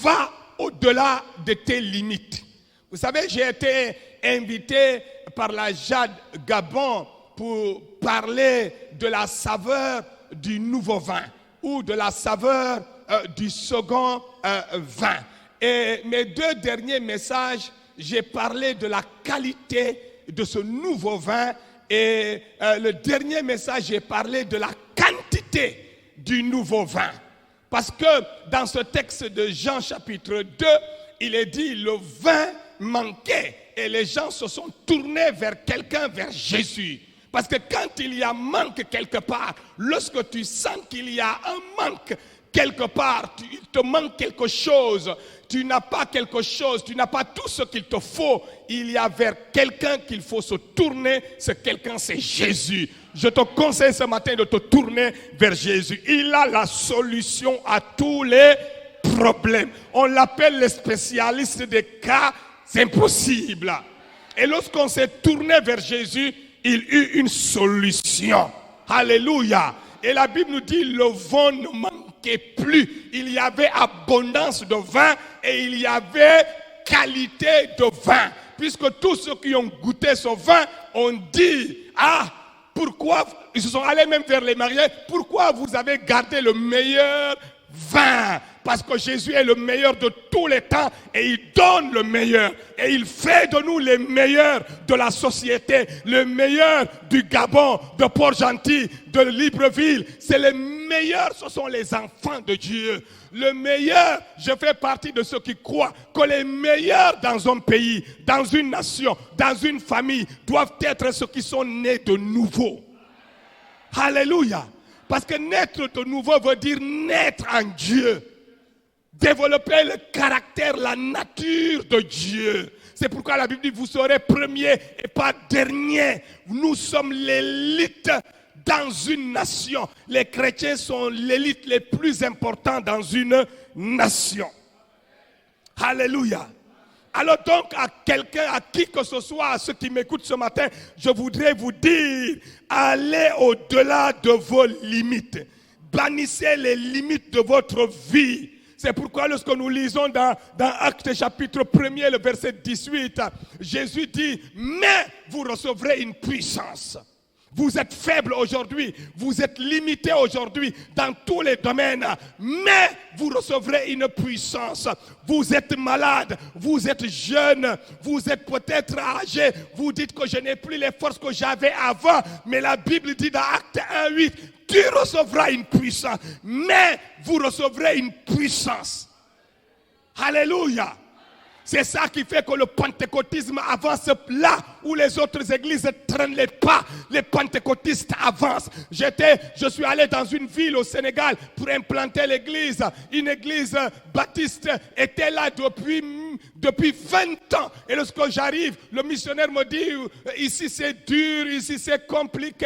va au-delà de tes limites. Vous savez, j'ai été invité par la Jade Gabon pour parler de la saveur du nouveau vin ou de la saveur du second vin. Et mes 2 derniers messages, j'ai parlé de la qualité de ce nouveau vin et le dernier message, j'ai parlé de la quantité du nouveau vin. Parce que dans ce texte de Jean chapitre 2, il est dit le vin manquait et les gens se sont tournés vers quelqu'un, vers Jésus. Parce que quand il y a manque quelque part, lorsque tu sens qu'il y a un manque quelque part, il te manque quelque chose, tu n'as pas quelque chose, tu n'as pas tout ce qu'il te faut, il y a vers quelqu'un qu'il faut se tourner, ce quelqu'un c'est Jésus. Je te conseille ce matin de te tourner vers Jésus. Il a la solution à tous les problèmes. On l'appelle le spécialiste des cas impossibles. Et lorsqu'on s'est tourné vers Jésus, il eut une solution. Alléluia. Et la Bible nous dit, le vin ne manquait plus. Il y avait abondance de vin et il y avait qualité de vin. Puisque tous ceux qui ont goûté ce vin ont dit, pourquoi, ils se sont allés même vers les mariés, pourquoi vous avez gardé le meilleur vin? Parce que Jésus est le meilleur de tous les temps et il donne le meilleur. Et il fait de nous les meilleurs de la société, le meilleur du Gabon, de Port-Gentil, de Libreville. C'est les meilleurs, ce sont les enfants de Dieu. Le meilleur, je fais partie de ceux qui croient que les meilleurs dans un pays, dans une nation, dans une famille, doivent être ceux qui sont nés de nouveau. Alléluia. Parce que naître de nouveau veut dire naître en Dieu. Développer le caractère, la nature de Dieu. C'est pourquoi la Bible dit, vous serez premier et pas dernier. Nous sommes l'élite dans une nation. Les chrétiens sont l'élite les plus importants dans une nation. Alléluia. Alors donc, à quelqu'un, à qui que ce soit, à ceux qui m'écoutent ce matin, je voudrais vous dire, allez au-delà de vos limites. Bannissez les limites de votre vie. C'est pourquoi lorsque nous lisons dans Actes chapitre 1er, le verset 18, Jésus dit, mais vous recevrez une puissance. Vous êtes faible aujourd'hui, vous êtes limité aujourd'hui dans tous les domaines, mais vous recevrez une puissance. Vous êtes malade, vous êtes jeune, vous êtes peut-être âgé, vous dites que je n'ai plus les forces que j'avais avant, mais la Bible dit dans Actes 1:8, tu recevras une puissance, mais vous recevrez une puissance. Alléluia. C'est ça qui fait que le pentecôtisme avance là où les autres églises traînent les pas. Les pentecôtistes avancent. Je suis allé dans une ville au Sénégal pour implanter l'église. Une église baptiste était là depuis 20 ans. Et lorsque j'arrive, le missionnaire me dit, ici c'est dur, ici c'est compliqué.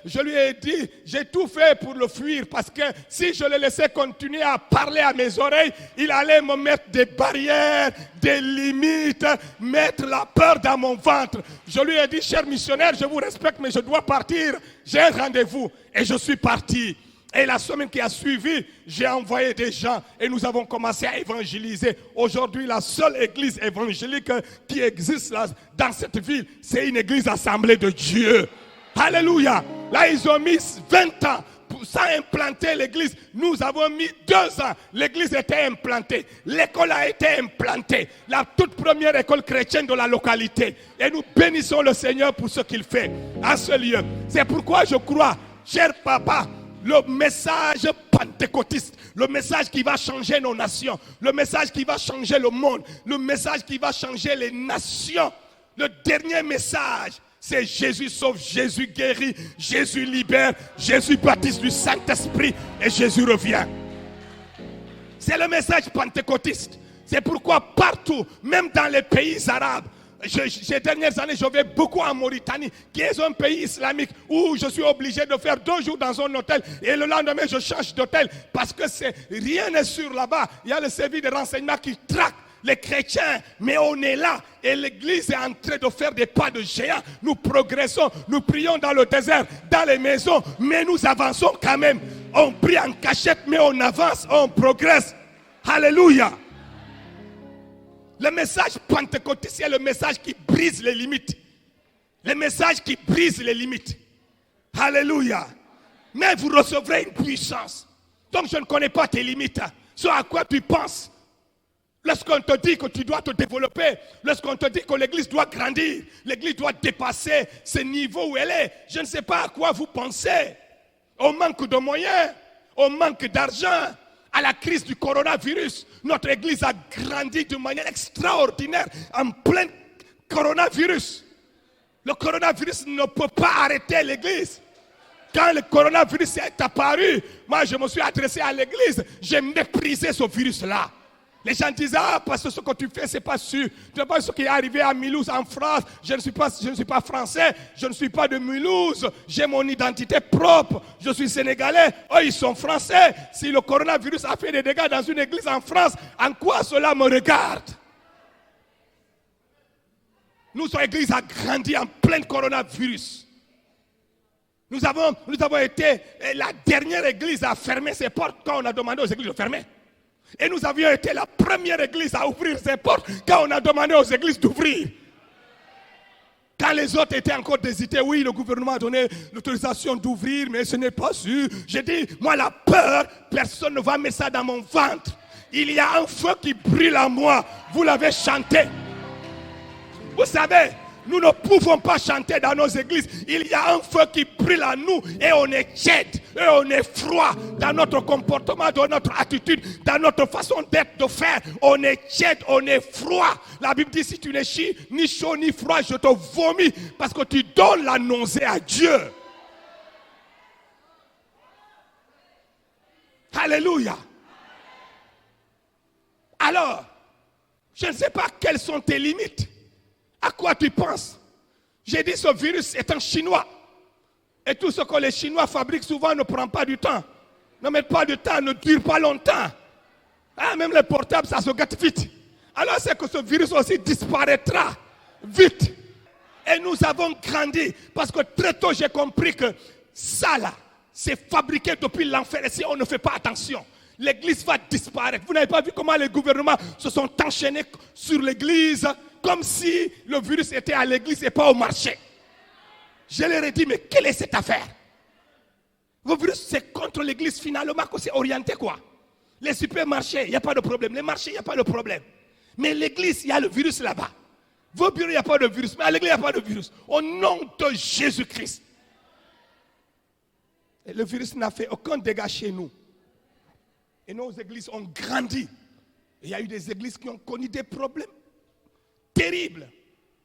Je lui ai dit, j'ai tout fait pour le fuir parce que si je le laissais continuer à parler à mes oreilles, il allait me mettre des barrières, des limites, mettre la peur dans mon ventre. Je lui ai dit, cher missionnaire, je vous respecte, mais je dois partir. J'ai un rendez-vous. Et je suis parti. Et la semaine qui a suivi, j'ai envoyé des gens et nous avons commencé à évangéliser. Aujourd'hui, la seule église évangélique qui existe là, dans cette ville, c'est une église assemblée de Dieu. Alléluia. Là, ils ont mis 20 ans. Sans implanter l'église, nous avons mis 2 ans. L'église était implantée. L'école a été implantée. La toute première école chrétienne de la localité. Et nous bénissons le Seigneur pour ce qu'il fait à ce lieu. C'est pourquoi je crois, cher papa, le message pentecôtiste, le message qui va changer nos nations, le message qui va changer le monde, le message qui va changer les nations, le dernier message, c'est Jésus sauve, Jésus guérit, Jésus libère, Jésus baptise du Saint-Esprit et Jésus revient. C'est le message pentecôtiste. C'est pourquoi partout, même dans les pays arabes, ces dernières années, je vais beaucoup en Mauritanie, qui est un pays islamique où je suis obligé de faire 2 jours dans un hôtel et le lendemain je change d'hôtel parce que rien n'est sûr là-bas. Il y a le service de renseignement qui traque les chrétiens, mais on est là et l'église est en train de faire des pas de géant. Nous progressons, nous prions dans le désert, dans les maisons, mais nous avançons quand même. On prie en cachette, mais on avance, on progresse. Alléluia. Le message pentecôtiste, c'est le message qui brise les limites. Le message qui brise les limites. Alléluia. Mais vous recevrez une puissance. Donc je ne connais pas tes limites. Ce à quoi tu penses. Lorsqu'on te dit que tu dois te développer, lorsqu'on te dit que l'église doit grandir, l'église doit dépasser ce niveau où elle est, je ne sais pas à quoi vous pensez. Au manque de moyens, au manque d'argent, à la crise du coronavirus. Notre église a grandi d'une manière extraordinaire en plein coronavirus. Le coronavirus ne peut pas arrêter l'église. Quand le coronavirus est apparu, moi je me suis adressé à l'église, j'ai méprisé ce virus-là. Les gens disent, ah, parce que ce que tu fais, c'est pas sûr. Tu ne sais pas ce qui est arrivé à Mulhouse en France. Je ne suis pas français, je ne suis pas de Mulhouse. J'ai mon identité propre. Je suis sénégalais. Eux, ils sont français. Si le coronavirus a fait des dégâts dans une église en France, en quoi cela me regarde? Notre église a grandi en plein coronavirus. Nous avons été la dernière église à fermer ses portes quand on a demandé aux églises de fermer. Et nous avions été la première église à ouvrir ses portes quand on a demandé aux églises d'ouvrir. Quand les autres étaient encore hésités, oui, le gouvernement a donné l'autorisation d'ouvrir, mais ce n'est pas sûr. J'ai dit, moi la peur, personne ne va mettre ça dans mon ventre. Il y a un feu qui brûle en moi. Vous l'avez chanté. Vous savez, nous ne pouvons pas chanter dans nos églises. Il y a un feu qui brûle en nous et on est tiède, et on est froid dans notre comportement, dans notre attitude, dans notre façon d'être, de faire. On est tiède, on est froid. La Bible dit, si tu n'es ni chaud ni froid, je te vomis parce que tu donnes la nausée à Dieu. Alléluia. Alors, je ne sais pas quelles sont tes limites. À quoi tu penses? J'ai dit ce virus est un chinois. Et tout ce que les Chinois fabriquent souvent ne prend pas du temps. Ne met pas de temps, ne dure pas longtemps. Ah, même les portables, ça se gâte vite. Alors c'est que ce virus aussi disparaîtra vite. Et nous avons grandi. Parce que très tôt j'ai compris que ça là, c'est fabriqué depuis l'enfer. Et si on ne fait pas attention, l'église va disparaître. Vous n'avez pas vu comment les gouvernements se sont enchaînés sur l'église, comme si le virus était à l'église et pas au marché. Je leur ai dit, mais quelle est cette affaire? Le virus, c'est contre l'église finalement que c'est orienté quoi? Les supermarchés, il n'y a pas de problème. Les marchés, il n'y a pas de problème. Mais l'église, il y a le virus là-bas. Vos bureaux, il n'y a pas de virus. Mais à l'église, il n'y a pas de virus. Au nom de Jésus-Christ. Et le virus n'a fait aucun dégât chez nous. Et nos églises ont grandi. Il y a eu des églises qui ont connu des problèmes terribles.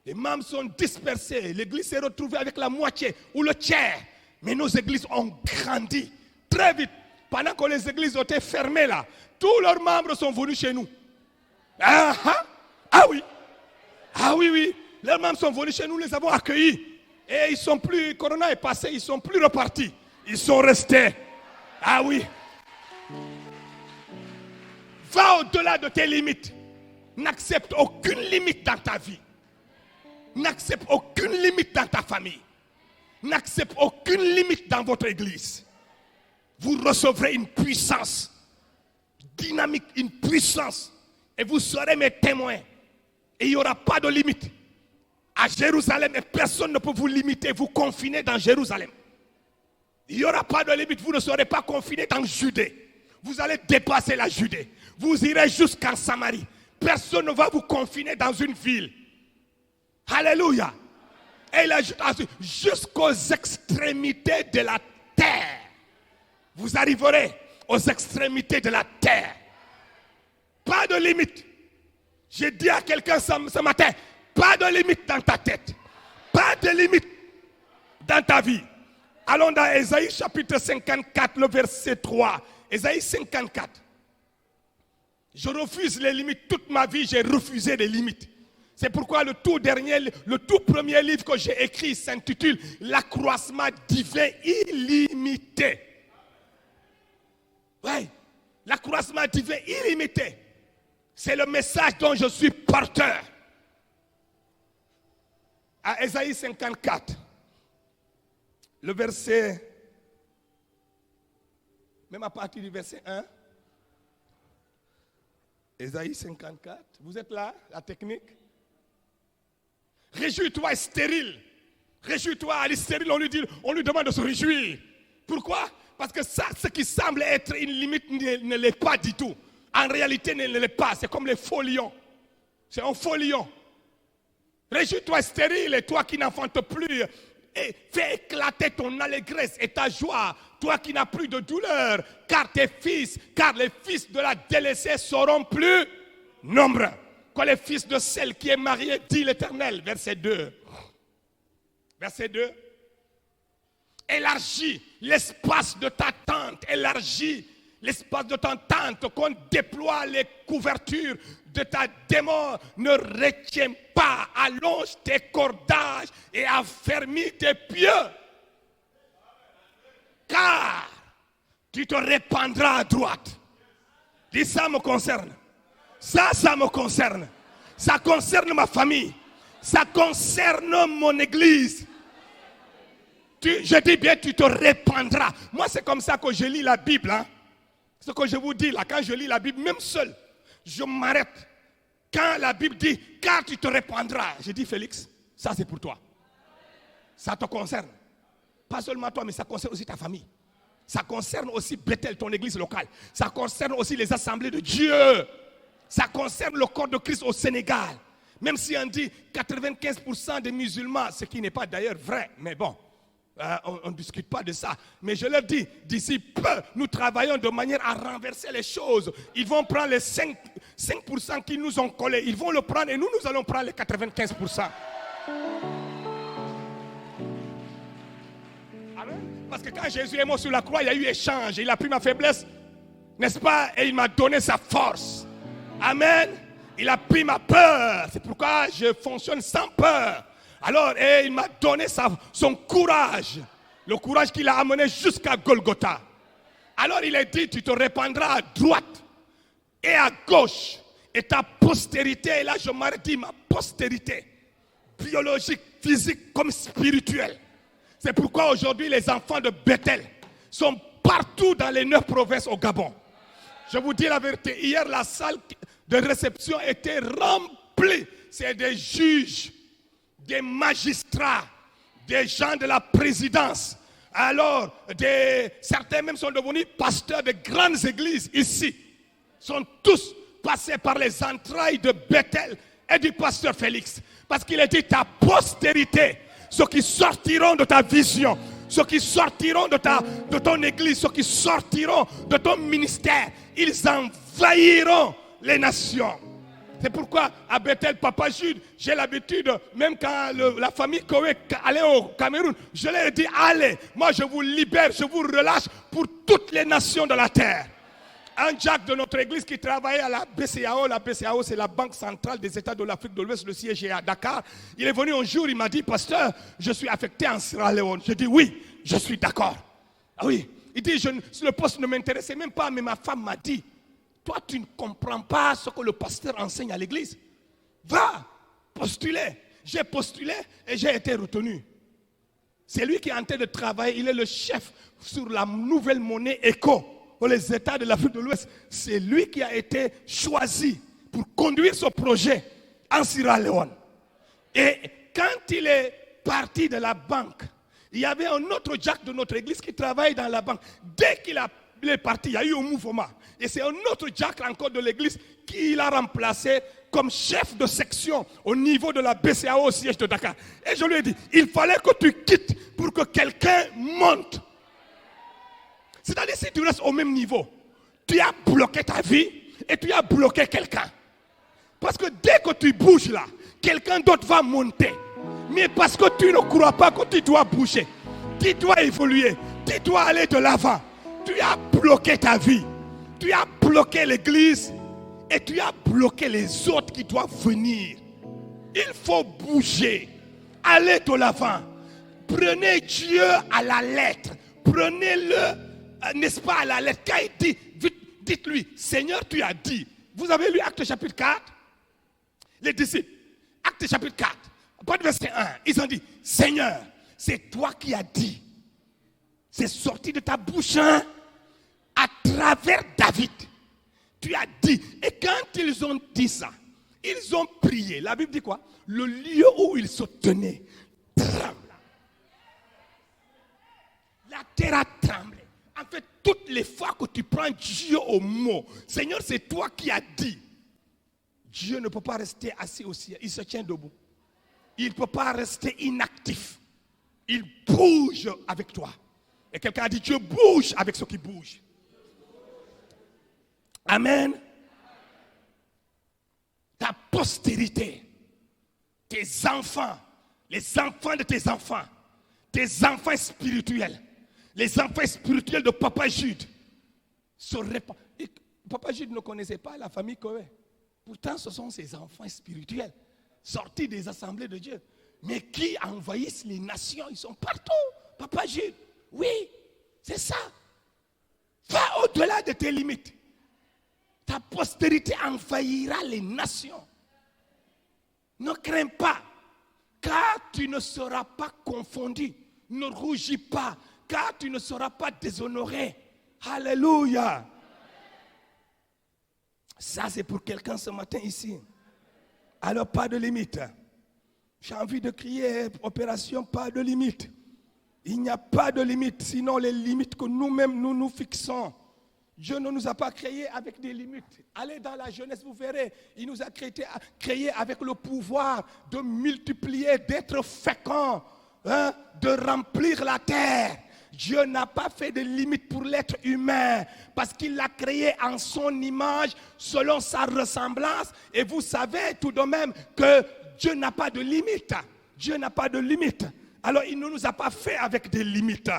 Les membres sont dispersés. L'église s'est retrouvée avec la moitié ou le tiers. Mais nos églises ont grandi très vite. Pendant que les églises étaient fermées là, tous leurs membres sont venus chez nous. Ah oui. Ah oui. Leurs membres sont venus chez nous, nous les avons accueillis. Et ils sont plus, Corona est passé, ils sont plus repartis. Ils sont restés. Ah oui. Va au-delà de tes limites. N'accepte aucune limite dans ta vie. N'accepte aucune limite dans ta famille. N'accepte aucune limite dans votre église. Vous recevrez une puissance dynamique, une puissance. Et vous serez mes témoins. Et il n'y aura pas de limite. À Jérusalem, et personne ne peut vous limiter, vous confiner dans Jérusalem. Il n'y aura pas de limite. Vous ne serez pas confinés dans Judée. Vous allez dépasser la Judée. Vous irez jusqu'en Samarie. Personne ne va vous confiner dans une ville. Alléluia. Et il ajoute jusqu'aux extrémités de la terre. Vous arriverez aux extrémités de la terre. Pas de limite. J'ai dit à quelqu'un ce matin, pas de limite dans ta tête. Pas de limite dans ta vie. Allons dans Ésaïe chapitre 54, le verset 3. Ésaïe 54. Je refuse les limites. Toute ma vie, j'ai refusé les limites. C'est pourquoi le tout premier livre que j'ai écrit s'intitule « L'accroissement divin illimité ». Oui, l'accroissement divin illimité. C'est le message dont je suis porteur. À Ésaïe 54, le verset, même à partir du verset 1, Ésaïe 54. Vous êtes là, la technique? Réjouis-toi, stérile. Réjouis-toi, à stérile, on lui demande de se réjouir. Pourquoi? Parce que ça, ce qui semble être une limite ne l'est pas du tout. En réalité, ne l'est pas. C'est comme les faux lions. C'est un faux lion. Réjouis-toi, stérile, et toi qui n'enfantes plus. Et fais éclater ton allégresse et ta joie, toi qui n'as plus de douleur, car les fils de la délaissée seront plus nombreux que les fils de celle qui est mariée, dit l'Éternel. Verset 2. Verset 2. Élargis l'espace de ta tente, élargis l'espace de ta tente, qu'on déploie les couvertures de ta démon. Ne retiens pas, allonge tes cordages et affermis tes pieds. Car tu te répandras à droite. Dis, ça me concerne. Ça me concerne. Ça concerne ma famille. Ça concerne mon église. Je dis bien, tu te répandras. Moi, c'est comme ça que je lis la Bible. Hein. Ce que je vous dis là, quand je lis la Bible, même seul, je m'arrête. Quand la Bible dit, car tu te répandras, je dis, Félix, ça c'est pour toi. Ça te concerne. Pas seulement toi, mais ça concerne aussi ta famille. Ça concerne aussi Bethel, ton église locale. Ça concerne aussi les assemblées de Dieu. Ça concerne le corps de Christ au Sénégal. Même si on dit 95% des musulmans, ce qui n'est pas d'ailleurs vrai, mais bon. On ne discute pas de ça. Mais je leur dis, d'ici peu, nous travaillons de manière à renverser les choses. Ils vont prendre les 5% qui nous ont collés. Ils vont le prendre et nous allons prendre les 95%. Amen. Parce que quand Jésus est mort sur la croix, il y a eu échange. Il a pris ma faiblesse, n'est-ce pas? Et il m'a donné sa force. Amen. Il a pris ma peur. C'est pourquoi je fonctionne sans peur. Alors, il m'a donné son courage. Le courage qu'il a amené jusqu'à Golgotha. Alors, il a dit, tu te répandras à droite et à gauche. Et ta postérité, et là je m'arrête, dit ma postérité, biologique, physique comme spirituelle. C'est pourquoi aujourd'hui les enfants de Bethel sont partout dans les 9 provinces au Gabon. Je vous dis la vérité, hier la salle de réception était remplie. C'est des juges, des magistrats, des gens de la présidence. Alors, certains même sont devenus pasteurs de grandes églises ici. Sont tous passés par les entrailles de Bethel et du pasteur Félix. Parce qu'il a dit, ta postérité, ceux qui sortiront de ta vision, ceux qui sortiront de ton église, ceux qui sortiront de ton ministère, ils envahiront les nations. C'est pourquoi à Bethel, Papa Jude, j'ai l'habitude, même quand la famille Koé allait au Cameroun, je leur ai dit, allez, moi je vous libère, je vous relâche pour toutes les nations de la terre. Un Jack de notre église qui travaillait à la BCAO c'est la Banque centrale des États de l'Afrique de l'Ouest, le siège est à Dakar. Il est venu un jour, il m'a dit, pasteur, je suis affecté en Sierra Leone. Je dis, oui, je suis d'accord. Ah oui, il dit, le poste ne m'intéressait même pas, mais ma femme m'a dit, toi, tu ne comprends pas ce que le pasteur enseigne à l'église. Va, postuler. J'ai postulé et j'ai été retenu. C'est lui qui est en train de travailler. Il est le chef sur la nouvelle monnaie ECO pour les États de l'Afrique de l'Ouest. C'est lui qui a été choisi pour conduire ce projet en Sierra Leone. Et quand il est parti de la banque, il y avait un autre Jack de notre église qui travaille dans la banque. Dès qu'il est parti, il y a eu un mouvement. Et c'est un autre Jack encore de l'église qui l'a remplacé comme chef de section au niveau de la BCAO au siège de Dakar. Et je lui ai dit, il fallait que tu quittes pour que quelqu'un monte. C'est-à-dire, si tu restes au même niveau, tu as bloqué ta vie et tu as bloqué quelqu'un. Parce que dès que tu bouges là, quelqu'un d'autre va monter. Mais parce que tu ne crois pas que tu dois bouger, tu dois évoluer, tu dois aller de l'avant. Tu as bloqué ta vie. Tu as bloqué l'église et tu as bloqué les autres qui doivent venir. Il faut bouger. Allez de l'avant. Prenez Dieu à la lettre. Prenez-le, n'est-ce pas, à la lettre. Quand il dit, dites-lui, Seigneur, tu as dit. Vous avez lu Actes chapitre 4? Les disciples, Actes chapitre 4, verset 1, ils ont dit, Seigneur, c'est toi qui as dit. C'est sorti de ta bouche, hein, à travers David. Tu as dit. Et quand ils ont dit ça, ils ont prié. La Bible dit quoi? Le lieu où ils se tenaient trembla. La terre a tremblé. En fait, toutes les fois que tu prends Dieu au mot, Seigneur, c'est toi qui as dit. Dieu ne peut pas rester assis au ciel. Il se tient debout. Il ne peut pas rester inactif. Il bouge avec toi. Et quelqu'un a dit, Dieu bouge avec ceux qui bougent. Amen. Ta postérité, tes enfants, les enfants de tes enfants spirituels, les enfants spirituels de Papa Jude se répandent. Papa Jude ne connaissait pas la famille Coé. Pourtant, ce sont ses enfants spirituels, sortis des assemblées de Dieu, mais qui envahissent les nations. Ils sont partout. Papa Jude, oui, c'est ça. Va au-delà de tes limites. Ta postérité envahira les nations. Ne crains pas, car tu ne seras pas confondu. Ne rougis pas, car tu ne seras pas déshonoré. Alléluia. Ça, c'est pour quelqu'un ce matin ici. Alors, pas de limite. J'ai envie de crier, opération, pas de limite. Il n'y a pas de limite, sinon les limites que nous-mêmes, nous fixons. Dieu ne nous a pas créés avec des limites. Allez dans la jeunesse, vous verrez. Il nous a créés avec le pouvoir de multiplier, d'être fécond, de remplir la terre. Dieu n'a pas fait de limite pour l'être humain parce qu'il l'a créé en son image, selon sa ressemblance. Et vous savez tout de même que Dieu n'a pas de limite. Dieu n'a pas de limite. Alors il ne nous a pas fait avec des limites.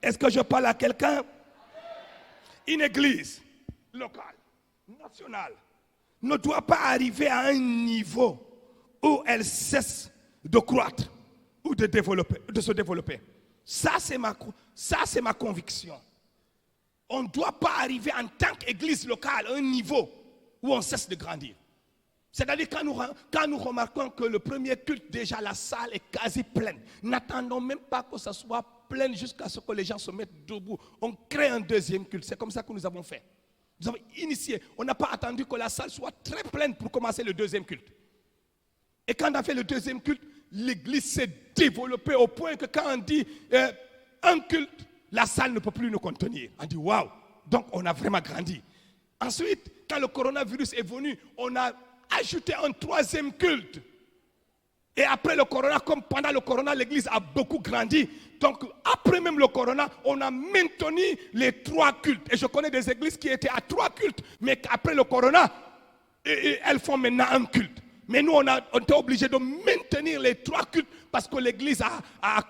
Est-ce que je parle à quelqu'un? Une église locale, nationale, ne doit pas arriver à un niveau où elle cesse de croître ou de se développer. Ça, c'est ma conviction. On ne doit pas arriver en tant qu'église locale à un niveau où on cesse de grandir. C'est-à-dire quand nous remarquons que le premier culte, déjà la salle est quasi pleine. N'attendons même pas que ça soit plein jusqu'à ce que les gens se mettent debout. On crée un deuxième culte. C'est comme ça que nous avons fait. Nous avons initié. On n'a pas attendu que la salle soit très pleine pour commencer le deuxième culte. Et quand on a fait le deuxième culte, l'église s'est développée au point que quand on dit un culte, la salle ne peut plus nous contenir. On dit waouh. Donc on a vraiment grandi. Ensuite, quand le coronavirus est venu, on a ajouté un troisième culte. Et après le corona, comme pendant le corona, l'église a beaucoup grandi. Donc après même le corona, on a maintenu les 3 cultes. Et je connais des églises qui étaient à 3 cultes, mais après le corona, elles font maintenant un culte. Mais nous, on était obligés de maintenir les 3 cultes parce que l'église a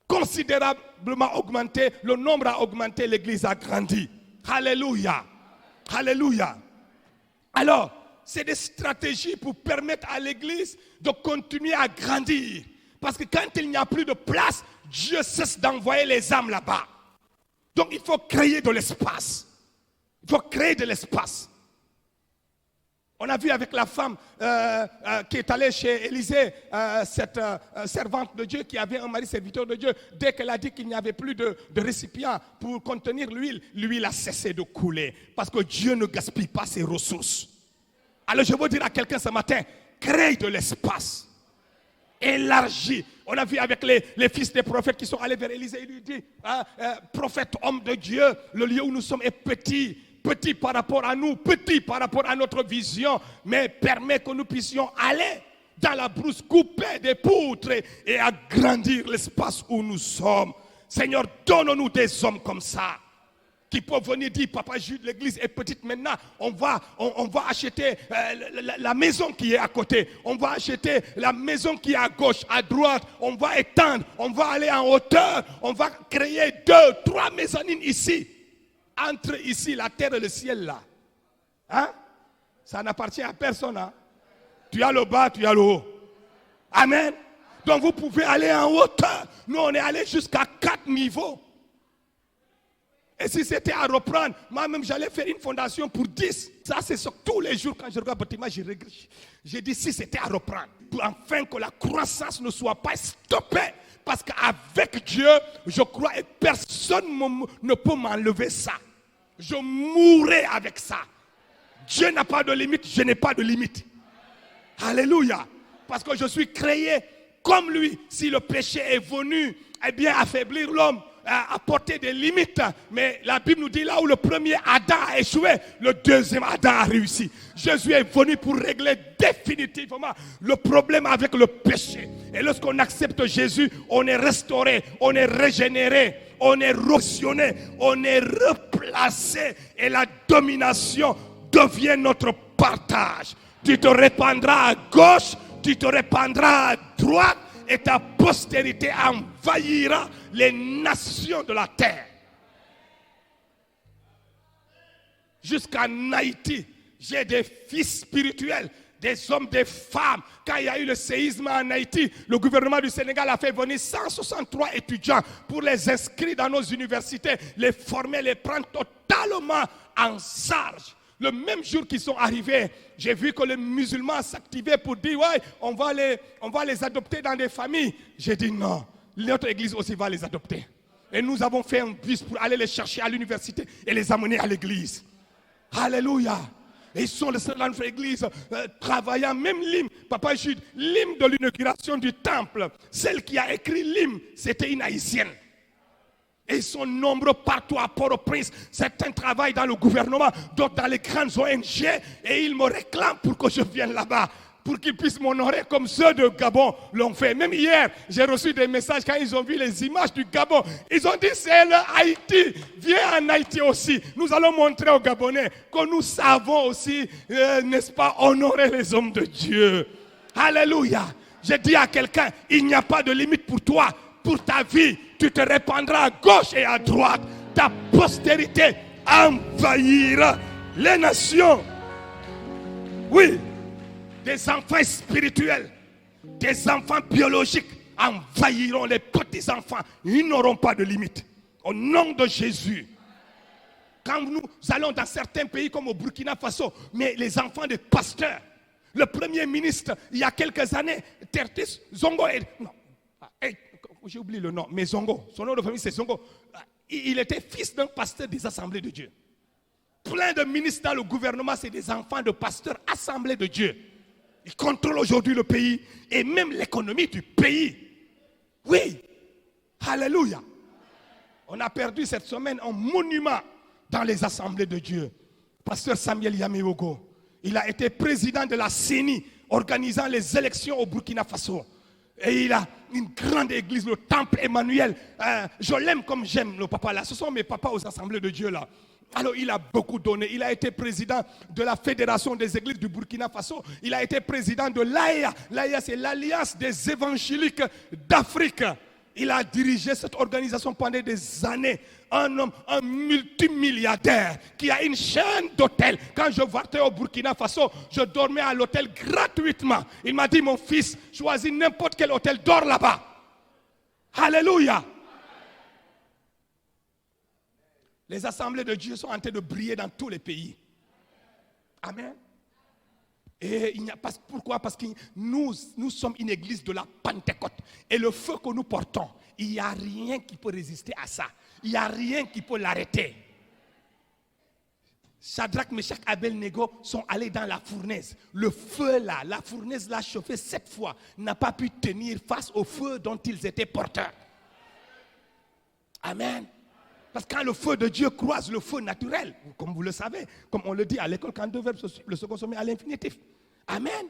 considérablement augmenté, le nombre a augmenté, l'église a grandi. Alléluia. Alléluia. Alors, c'est des stratégies pour permettre à l'église de continuer à grandir. Parce que quand il n'y a plus de place, Dieu cesse d'envoyer les âmes là-bas. Donc il faut créer de l'espace. Il faut créer de l'espace. On a vu avec la femme qui est allée chez Élisée, cette servante de Dieu qui avait un mari serviteur de Dieu. Dès qu'elle a dit qu'il n'y avait plus de récipient pour contenir l'huile a cessé de couler. Parce que Dieu ne gaspille pas ses ressources. Alors je veux dire à quelqu'un ce matin, crée de l'espace. Élargis. On a vu avec les fils des prophètes qui sont allés vers Élisée. Il lui dit, prophète, homme de Dieu, le lieu où nous sommes est petit. Petit par rapport à nous, petit par rapport à notre vision. Mais permet que nous puissions aller dans la brousse, couper des poutres et agrandir l'espace où nous sommes. Seigneur, donne-nous des hommes comme ça. Qui peuvent venir dire, Papa Jude, l'église est petite maintenant, on va acheter la maison qui est à côté, on va acheter la maison qui est à gauche, à droite, on va étendre, on va aller en hauteur, on va créer 2, 3 mezzanines ici, entre ici, la terre et le ciel là. Hein? Ça n'appartient à personne. Hein? Tu as le bas, tu as le haut. Amen. Donc vous pouvez aller en hauteur. Nous on est allé jusqu'à 4 niveaux. Et si c'était à reprendre, moi-même j'allais faire une fondation pour 10. Ça c'est sur tous les jours quand je regarde le bâtiment, j'ai dit si c'était à reprendre. Pour enfin que la croissance ne soit pas stoppée. Parce qu'avec Dieu, je crois, et personne ne peut m'enlever ça. Je mourrai avec ça. Dieu n'a pas de limite, je n'ai pas de limite. Alléluia. Parce que je suis créé comme lui. Si le péché est venu, eh bien, affaiblir l'homme, apporter des limites. Mais la Bible nous dit là où le premier Adam a échoué, le deuxième Adam a réussi. Jésus est venu pour régler définitivement le problème avec le péché. Et lorsqu'on accepte Jésus, on est restauré, on est régénéré, on est repositionné, on est replacé. Et la domination devient notre partage. Tu te répandras à gauche, tu te répandras à droite, et ta postérité envahira les nations de la terre. Jusqu'en Haïti, j'ai des fils spirituels, des hommes, des femmes. Quand il y a eu le séisme en Haïti, le gouvernement du Sénégal a fait venir 163 étudiants pour les inscrire dans nos universités, les former, les prendre totalement en charge. Le même jour qu'ils sont arrivés, j'ai vu que les musulmans s'activaient pour dire ouais, on va les adopter dans des familles. J'ai dit non, notre église aussi va les adopter. Et nous avons fait un bus pour aller les chercher à l'université et les amener à l'église. Alléluia. Et ils sont dans notre église travaillant, même l'hymne, Papa Jude, l'hymne de l'inauguration du temple, celle qui a écrit l'hymne, c'était une haïtienne. Et ils sont nombreux partout à Port-au-Prince. Certains travaillent dans le gouvernement, d'autres dans les grandes ONG. Et ils me réclament pour que je vienne là-bas, pour qu'ils puissent m'honorer comme ceux de Gabon l'ont fait. Même hier, j'ai reçu des messages quand ils ont vu les images du Gabon. Ils ont dit c'est le Haïti. Viens en Haïti aussi. Nous allons montrer aux Gabonais que nous savons aussi, n'est-ce pas, honorer les hommes de Dieu. Alléluia. J'ai dit à quelqu'un, il n'y a pas de limite pour toi, pour ta vie. Tu te répandras à gauche et à droite. Ta postérité envahira les nations. Oui, des enfants spirituels, des enfants biologiques envahiront les petits-enfants. Ils n'auront pas de limite. Au nom de Jésus. Quand nous allons dans certains pays comme au Burkina Faso, mais les enfants des pasteurs, le premier ministre, il y a quelques années, Tertis Zongo, non, j'ai oublié le nom, mais Zongo, son nom de famille c'est Zongo. Il était fils d'un pasteur des assemblées de Dieu. Plein de ministres dans le gouvernement, c'est des enfants de pasteurs assemblées de Dieu. Ils contrôlent aujourd'hui le pays et même l'économie du pays. Oui, alléluia. On a perdu cette semaine un monument dans les assemblées de Dieu. Pasteur Samuel Yameogo, il a été président de la CENI, organisant les élections au Burkina Faso. Et il a une grande église, le temple Emmanuel. Je l'aime comme j'aime le papa là. Ce sont mes papas aux assemblées de Dieu là. Alors il a beaucoup donné. Il a été président de la Fédération des églises du Burkina Faso. Il a été président de l'AEA. L'AEA c'est l'Alliance des évangéliques d'Afrique. Il a dirigé cette organisation pendant des années. Un homme, un multimilliardaire qui a une chaîne d'hôtels. Quand je partais au Burkina Faso, je dormais à l'hôtel gratuitement. Il m'a dit, mon fils, choisis n'importe quel hôtel, dors là-bas. Alléluia. Les assemblées de Dieu sont en train de briller dans tous les pays. Amen. Et il n'y a pas, pourquoi? Parce que nous sommes une église de la Pentecôte. Et le feu que nous portons, il n'y a rien qui peut résister à ça. Il n'y a rien qui peut l'arrêter. Shadrach, Meshach, Abednego sont allés dans la fournaise. Le feu là, la fournaise l'a chauffé 7 fois, n'a pas pu tenir face au feu dont ils étaient porteurs. Amen. Parce que quand le feu de Dieu croise le feu naturel, comme vous le savez, comme on le dit à l'école, quand deux verbes se suivent, le second se met à l'infinitif. Amen.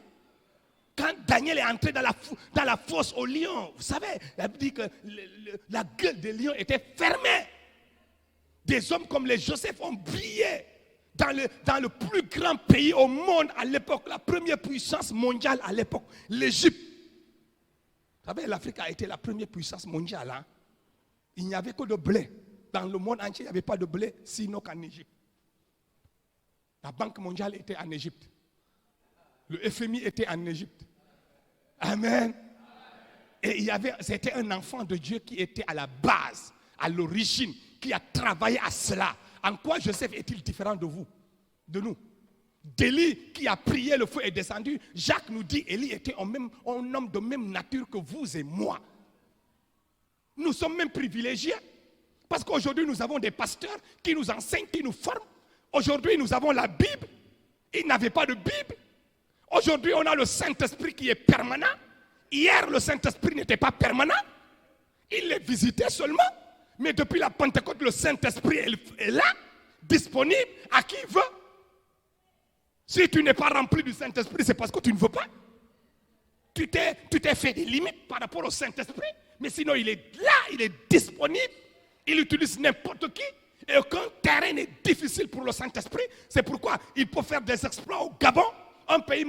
Quand Daniel est entré dans la fosse au lion, vous savez, la Bible dit que la gueule des lions était fermée. Des hommes comme les Joseph ont brillé dans le plus grand pays au monde à l'époque, la première puissance mondiale à l'époque, l'Égypte. Vous savez, l'Afrique a été la première puissance mondiale. Hein? Il n'y avait que de blé. Dans le monde entier, il n'y avait pas de blé, sinon qu'en Égypte. La Banque mondiale était en Égypte. Le FMI était en Égypte. Amen. Et c'était un enfant de Dieu qui était à la base, à l'origine, qui a travaillé à cela. En quoi Joseph est-il différent de vous, de nous? D'Élie qui a prié, le feu est descendu. Jacques nous dit, Élie était un homme de même nature que vous et moi. Nous sommes même privilégiés. Parce qu'aujourd'hui, nous avons des pasteurs qui nous enseignent, qui nous forment. Aujourd'hui, nous avons la Bible. Ils n'avaient pas de Bible. Aujourd'hui, on a le Saint-Esprit qui est permanent. Hier, le Saint-Esprit n'était pas permanent. Il les visitait seulement. Mais depuis la Pentecôte, le Saint-Esprit est là, disponible à qui veut. Si tu n'es pas rempli du Saint-Esprit, c'est parce que tu ne veux pas. Tu t'es fait des limites par rapport au Saint-Esprit. Mais sinon, il est là, il est disponible. Il utilise n'importe qui. Et aucun terrain n'est difficile pour le Saint-Esprit. C'est pourquoi il peut faire des exploits au Gabon, un pays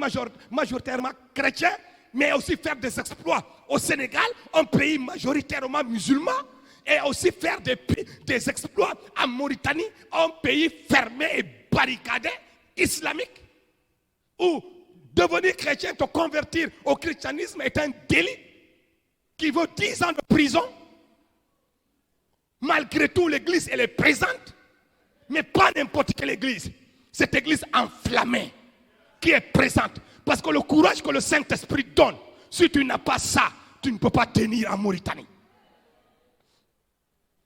majoritairement chrétien, mais aussi faire des exploits au Sénégal, un pays majoritairement musulman, et aussi faire des exploits en Mauritanie, un pays fermé et barricadé, islamique, où devenir chrétien, te convertir au christianisme est un délit qui vaut 10 ans de prison. Malgré tout, l'église, elle est présente, mais pas n'importe quelle église. Cette église enflammée qui est présente. Parce que le courage que le Saint-Esprit donne, si tu n'as pas ça, tu ne peux pas tenir en Mauritanie.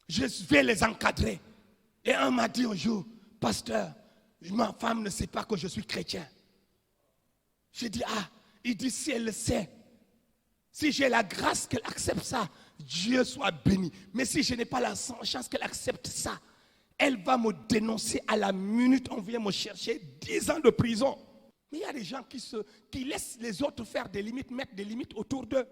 Je vais les encadrer. Et un m'a dit un jour, pasteur, ma femme ne sait pas que je suis chrétien. J'ai dit, il dit si elle le sait, si j'ai la grâce qu'elle accepte ça, Dieu soit béni. Mais si je n'ai pas la chance qu'elle accepte ça, elle va me dénoncer à la minute, on vient me chercher 10 ans de prison. Mais il y a des gens qui laissent les autres faire des limites, mettre des limites autour d'eux.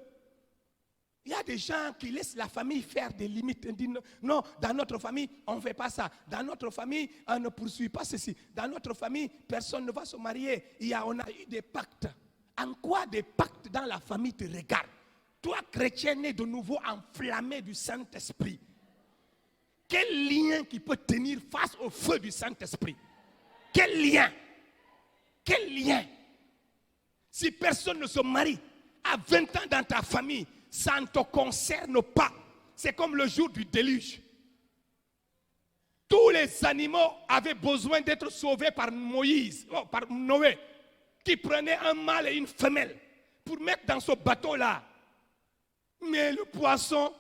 Il y a des gens qui laissent la famille faire des limites. Ils disent, non, dans notre famille, on ne fait pas ça. Dans notre famille, on ne poursuit pas ceci. Dans notre famille, personne ne va se marier. On a eu des pactes. En quoi des pactes dans la famille te regardent? Toi, chrétien né de nouveau, enflammé du Saint-Esprit. Quel lien qui peut tenir face au feu du Saint-Esprit? Quel lien? Quel lien? Si personne ne se marie à 20 ans dans ta famille, ça ne te concerne pas. C'est comme le jour du déluge. Tous les animaux avaient besoin d'être sauvés par par Noé, qui prenait un mâle et une femelle pour mettre dans ce bateau-là. Mais le poisson,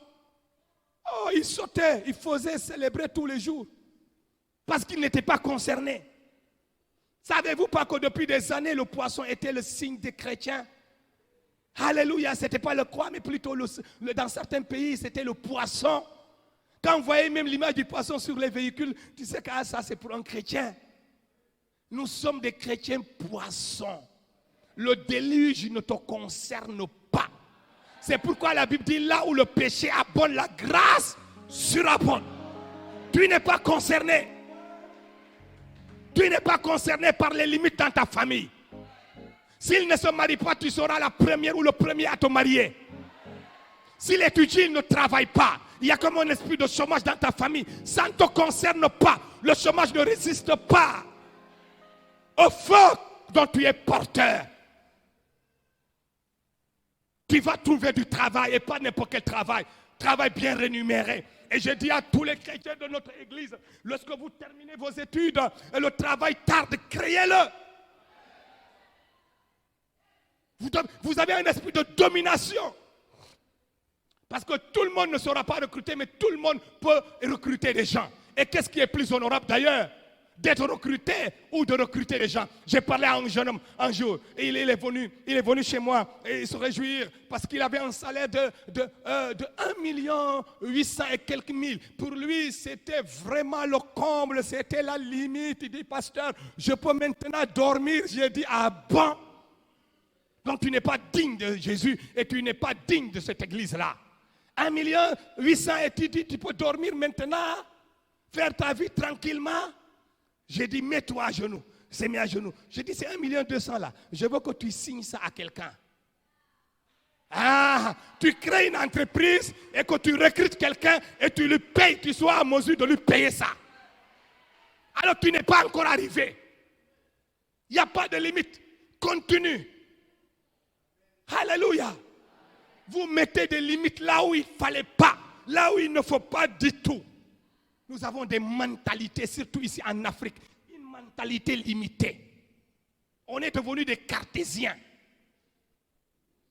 il sautait, il faisait célébrer tous les jours. Parce qu'il n'était pas concerné. Savez-vous pas que depuis des années, le poisson était le signe des chrétiens? Alléluia, ce n'était pas le croix, mais plutôt dans certains pays, c'était le poisson. Quand vous voyez même l'image du poisson sur les véhicules, tu sais que ça c'est pour un chrétien. Nous sommes des chrétiens poissons. Le déluge ne te concerne pas. C'est pourquoi la Bible dit, là où le péché abonde, la grâce surabonde. Tu n'es pas concerné. Tu n'es pas concerné par les limites dans ta famille. S'il ne se marie pas, tu seras la première ou le premier à te marier. S'il étudie, il ne travaille pas. Il y a comme un esprit de chômage dans ta famille. Ça ne te concerne pas. Le chômage ne résiste pas au feu dont tu es porteur. Tu vas trouver du travail et pas n'importe quel travail. Travail bien rémunéré. Et je dis à tous les chrétiens de notre église, lorsque vous terminez vos études et le travail tarde, créez-le. Vous avez un esprit de domination. Parce que tout le monde ne sera pas recruté, mais tout le monde peut recruter des gens. Et qu'est-ce qui est plus honorable d'ailleurs? D'être recruté ou de recruter des gens. J'ai parlé à un jeune homme un jour, et il est venu chez moi, et il se réjouir parce qu'il avait un salaire de 1,8 million et quelques mille. Pour lui, c'était vraiment le comble, c'était la limite. Il dit, pasteur, je peux maintenant dormir. J'ai dit, ah bon? Donc tu n'es pas digne de Jésus et tu n'es pas digne de cette église-là. 1,8 million et tu dis, tu peux dormir maintenant, faire ta vie tranquillement. J'ai dit, mets-toi à genoux. C'est mis à genoux. J'ai dit, c'est 1,2 million là. Je veux que tu signes ça à quelqu'un. Tu crées une entreprise et que tu recrutes quelqu'un et tu lui payes, tu sois à mesure de lui payer ça. Alors tu n'es pas encore arrivé. Il n'y a pas de limite. Continue. Alléluia. Vous mettez des limites là où il ne fallait pas, là où il ne faut pas du tout. Nous avons des mentalités, surtout ici en Afrique, une mentalité limitée. On est devenus des cartésiens.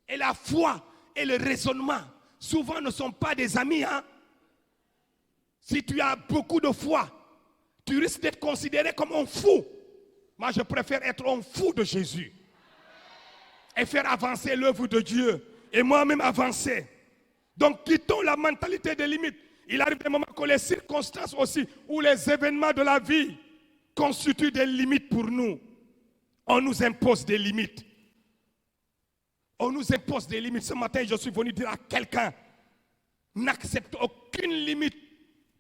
Et la foi et le raisonnement, souvent ne sont pas des amis. Si tu as beaucoup de foi, tu risques d'être considéré comme un fou. Moi, je préfère être un fou de Jésus et faire avancer l'œuvre de Dieu et moi-même avancer. Donc, quittons la mentalité des limites. Il arrive des moments que les circonstances aussi, ou les événements de la vie constituent des limites pour nous. On nous impose des limites. On nous impose des limites. Ce matin, je suis venu dire à quelqu'un, n'accepte aucune limite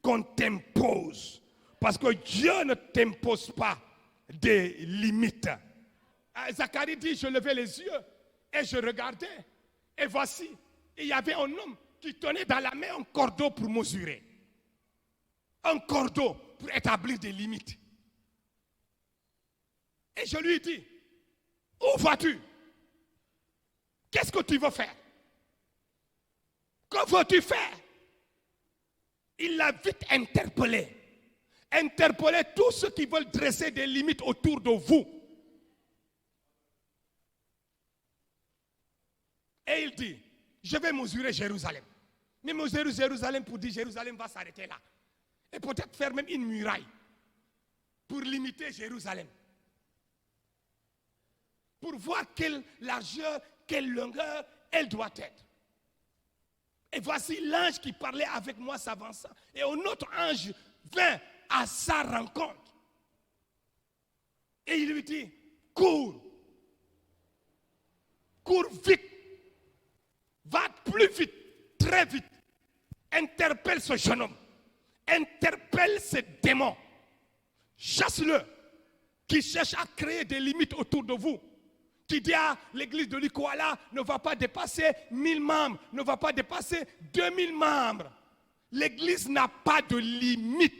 qu'on t'impose. Parce que Dieu ne t'impose pas des limites. Zacharie dit, je levais les yeux et je regardais. Et voici, il y avait un homme qui tenait dans la main un cordeau pour mesurer. Un cordeau pour établir des limites. Et je lui dis, où vas-tu? Qu'est-ce que tu veux faire? Que veux-tu faire? Il l'a vite interpellé. Interpellez tous ceux qui veulent dresser des limites autour de vous. Et il dit, je vais mesurer Jérusalem. Mais mesurer Jérusalem pour dire Jérusalem va s'arrêter là. Et peut-être faire même une muraille pour limiter Jérusalem. Pour voir quelle largeur, quelle longueur elle doit être. Et voici l'ange qui parlait avec moi s'avançant. Et un autre ange vint à sa rencontre. Et il lui dit, cours. Cours vite. Va plus vite, très vite. Interpelle ce jeune homme. Interpelle ce démon. Chasse-le. Qui cherche à créer des limites autour de vous. Qui dit à l'église de l'Ikoala ne va pas dépasser 1000 membres, ne va pas dépasser 2000 membres. L'église n'a pas de limite.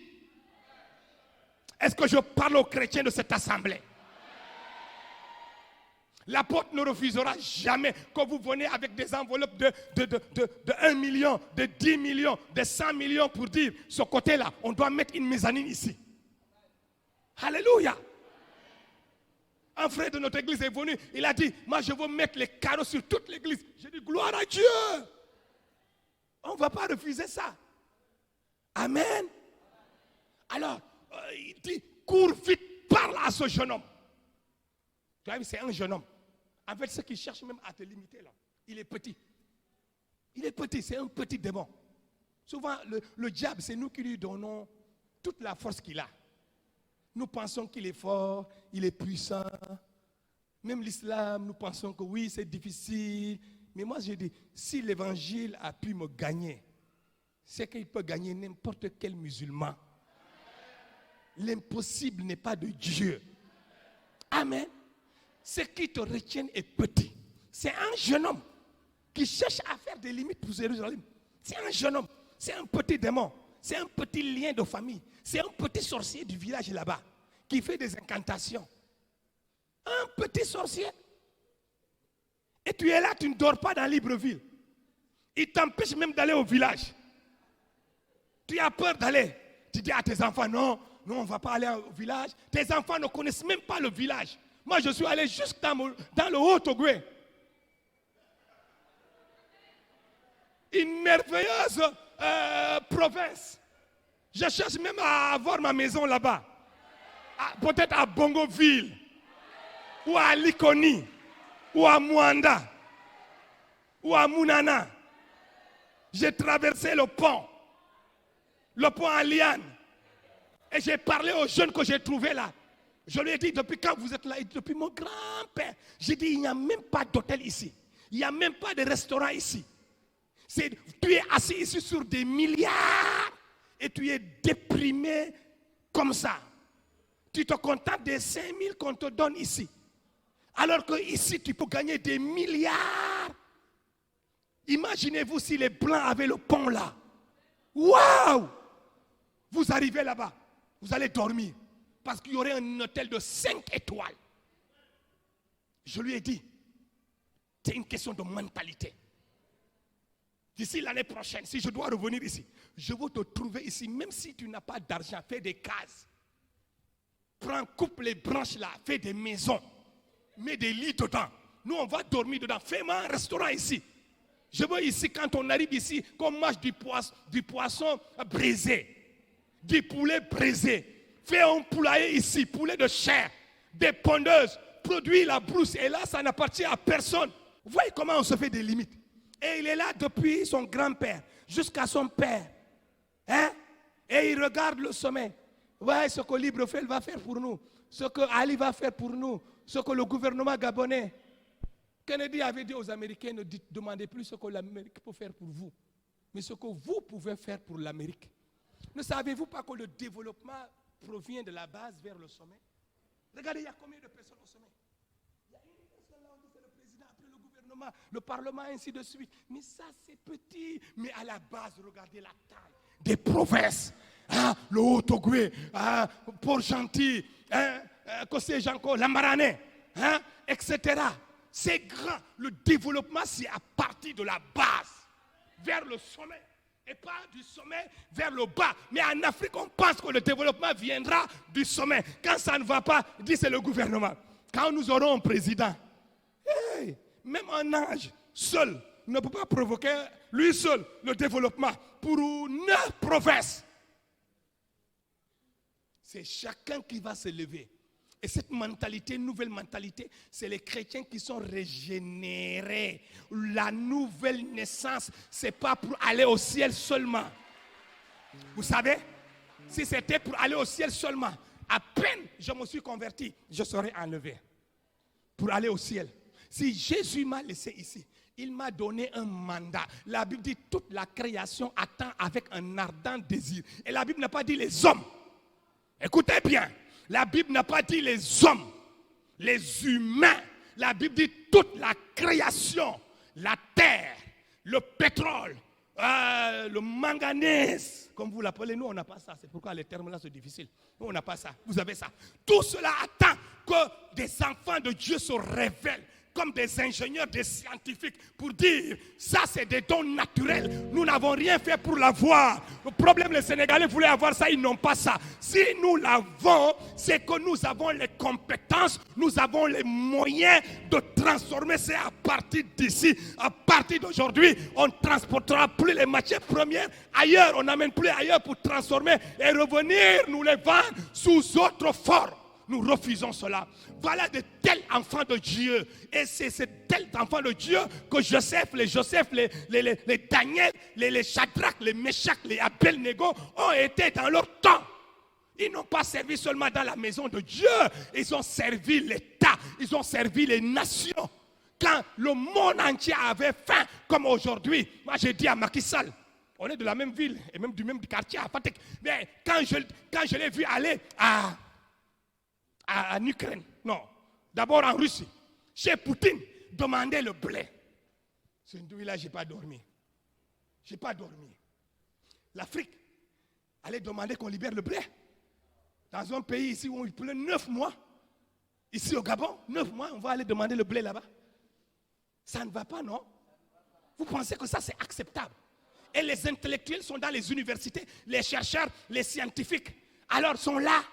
Est-ce que je parle aux chrétiens de cette assemblée? L'apôtre ne refusera jamais que vous venez avec des enveloppes de 1 million, de 10 millions, de 100 millions pour dire, ce côté-là, on doit mettre une mezzanine ici. Alléluia. Un frère de notre église est venu, il a dit, moi je veux mettre les carreaux sur toute l'église. J'ai dit, gloire à Dieu. On ne va pas refuser ça. Amen. Alors, il dit, cours vite, parle à ce jeune homme. Tu vois, c'est un jeune homme. En fait, ce qu'il cherche même à te limiter là, il est petit. Il est petit, c'est un petit démon. Souvent, le diable, c'est nous qui lui donnons toute la force qu'il a. Nous pensons qu'il est fort, il est puissant. Même l'islam, nous pensons que oui, c'est difficile. Mais moi, je dis, si l'évangile a pu me gagner, c'est qu'il peut gagner n'importe quel musulman. L'impossible n'est pas de Dieu. Amen. Ce qui te retient est petit. C'est un jeune homme qui cherche à faire des limites pour Jérusalem. C'est un jeune homme, c'est un petit démon, c'est un petit lien de famille. C'est un petit sorcier du village là-bas qui fait des incantations. Un petit sorcier. Et tu es là, tu ne dors pas dans Libreville. Il t'empêche même d'aller au village. Tu as peur d'aller. Tu dis à tes enfants, non, on ne va pas aller au village. Tes enfants ne connaissent même pas le village. Moi, je suis allé juste dans le Haut-Ogooué. Une merveilleuse province. Je cherche même à avoir ma maison là-bas. Peut-être à Bongoville, ou à Likoni, ou à Mwanda, ou à Mounana. J'ai traversé le pont en liane. Et j'ai parlé aux jeunes que j'ai trouvés là. Je lui ai dit, depuis quand vous êtes là? Depuis mon grand-père. J'ai dit, il n'y a même pas d'hôtel ici. Il n'y a même pas de restaurant ici. Tu es assis ici sur des milliards et tu es déprimé comme ça. Tu te contentes des 5 000 qu'on te donne ici. Alors que ici, tu peux gagner des milliards. Imaginez-vous si les Blancs avaient le pont là. Waouh! Vous arrivez là-bas, vous allez dormir. Parce qu'il y aurait un hôtel de 5 étoiles. Je lui ai dit, c'est une question de mentalité. D'ici l'année prochaine, si je dois revenir ici, je veux te trouver ici, même si tu n'as pas d'argent, fais des cases. Prends, coupe les branches là, fais des maisons. Mets des lits dedans. Nous, on va dormir dedans. Fais-moi un restaurant ici. Je veux ici, quand on arrive ici, qu'on mange du poisson braisé, du poulet braisé. Fais un poulailler ici, poulet de chair, des pondeuses, produit la brousse. Et là, ça n'appartient à personne. Vous voyez comment on se fait des limites. Et il est là depuis son grand-père jusqu'à son père. Hein? Et il regarde le sommet. Ouais, ce que Libreville va faire pour nous. Ce que Ali va faire pour nous. Ce que le gouvernement gabonais. Kennedy avait dit aux Américains, ne demandez plus ce que l'Amérique peut faire pour vous. Mais ce que vous pouvez faire pour l'Amérique. Ne savez-vous pas que le développement provient de la base vers le sommet? Regardez, il y a combien de personnes au sommet? Il y a une personne là, on dit c'est le président, après le gouvernement, le parlement, ainsi de suite. Mais ça, c'est petit. Mais à la base, regardez la taille des provinces. Hein, le Haut-Ogooué, hein, Port-Gentil, hein, Kossé-Janko, Lambaranais, hein, etc. C'est grand. Le développement, c'est à partir de la base, vers le sommet. Et pas du sommet vers le bas. Mais en Afrique, on pense que le développement viendra du sommet. Quand ça ne va pas, dit c'est le gouvernement. Quand nous aurons un président, hey, même un ange seul ne peut pas provoquer lui seul le développement pour 9 provinces. C'est chacun qui va se lever. Et cette mentalité, nouvelle mentalité, c'est les chrétiens qui sont régénérés. La nouvelle naissance, ce n'est pas pour aller au ciel seulement. Vous savez, si c'était pour aller au ciel seulement, à peine je me suis converti, je serais enlevé pour aller au ciel. Si Jésus m'a laissé ici, il m'a donné un mandat. La Bible dit toute la création attend avec un ardent désir. Et la Bible n'a pas dit les hommes. Écoutez bien. La Bible n'a pas dit les hommes, les humains. La Bible dit toute la création, la terre, le pétrole, le manganèse, comme vous l'appelez. Nous, on n'a pas ça. C'est pourquoi les termes là sont difficiles. Nous, on n'a pas ça. Vous avez ça. Tout cela attend que des enfants de Dieu se révèlent comme des ingénieurs, des scientifiques, pour dire, ça c'est des dons naturels, nous n'avons rien fait pour l'avoir. Le problème, les Sénégalais voulaient avoir ça, ils n'ont pas ça. Si nous l'avons, c'est que nous avons les compétences, nous avons les moyens de transformer. C'est à partir d'ici, à partir d'aujourd'hui, on ne transportera plus les matières premières ailleurs, on n'amène plus ailleurs pour transformer et revenir nous les vendre sous autre forme. Nous refusons cela. Voilà de tels enfants de Dieu. Et c'est ces tels enfants de Dieu que Joseph, les Daniel, les Shadrach, les Meshach, les Abel-Nego ont été dans leur temps. Ils n'ont pas servi seulement dans la maison de Dieu. Ils ont servi l'État. Ils ont servi les nations. Quand le monde entier avait faim, comme aujourd'hui, moi j'ai dit à Macky Sall, on est de la même ville et même du même quartier à Fatek. Mais quand je l'ai vu aller en Ukraine, non, d'abord en Russie, chez Poutine, demander le blé. Ce nuit-là, je n'ai pas dormi. Je n'ai pas dormi. L'Afrique allait demander qu'on libère le blé. Dans un pays ici où il pleut 9 mois, ici au Gabon, 9 mois, on va aller demander le blé là-bas. Ça ne va pas, non? Vous pensez que ça, c'est acceptable? Et les intellectuels sont dans les universités, les chercheurs, les scientifiques, alors sont là.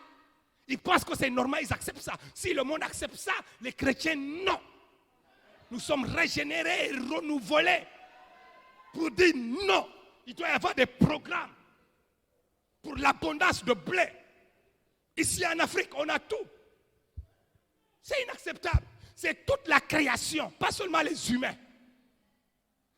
Ils pensent que c'est normal, ils acceptent ça. Si le monde accepte ça, les chrétiens, non. Nous sommes régénérés et renouvelés pour dire non. Il doit y avoir des programmes pour l'abondance de blé. Ici en Afrique, on a tout. C'est inacceptable. C'est toute la création, pas seulement les humains.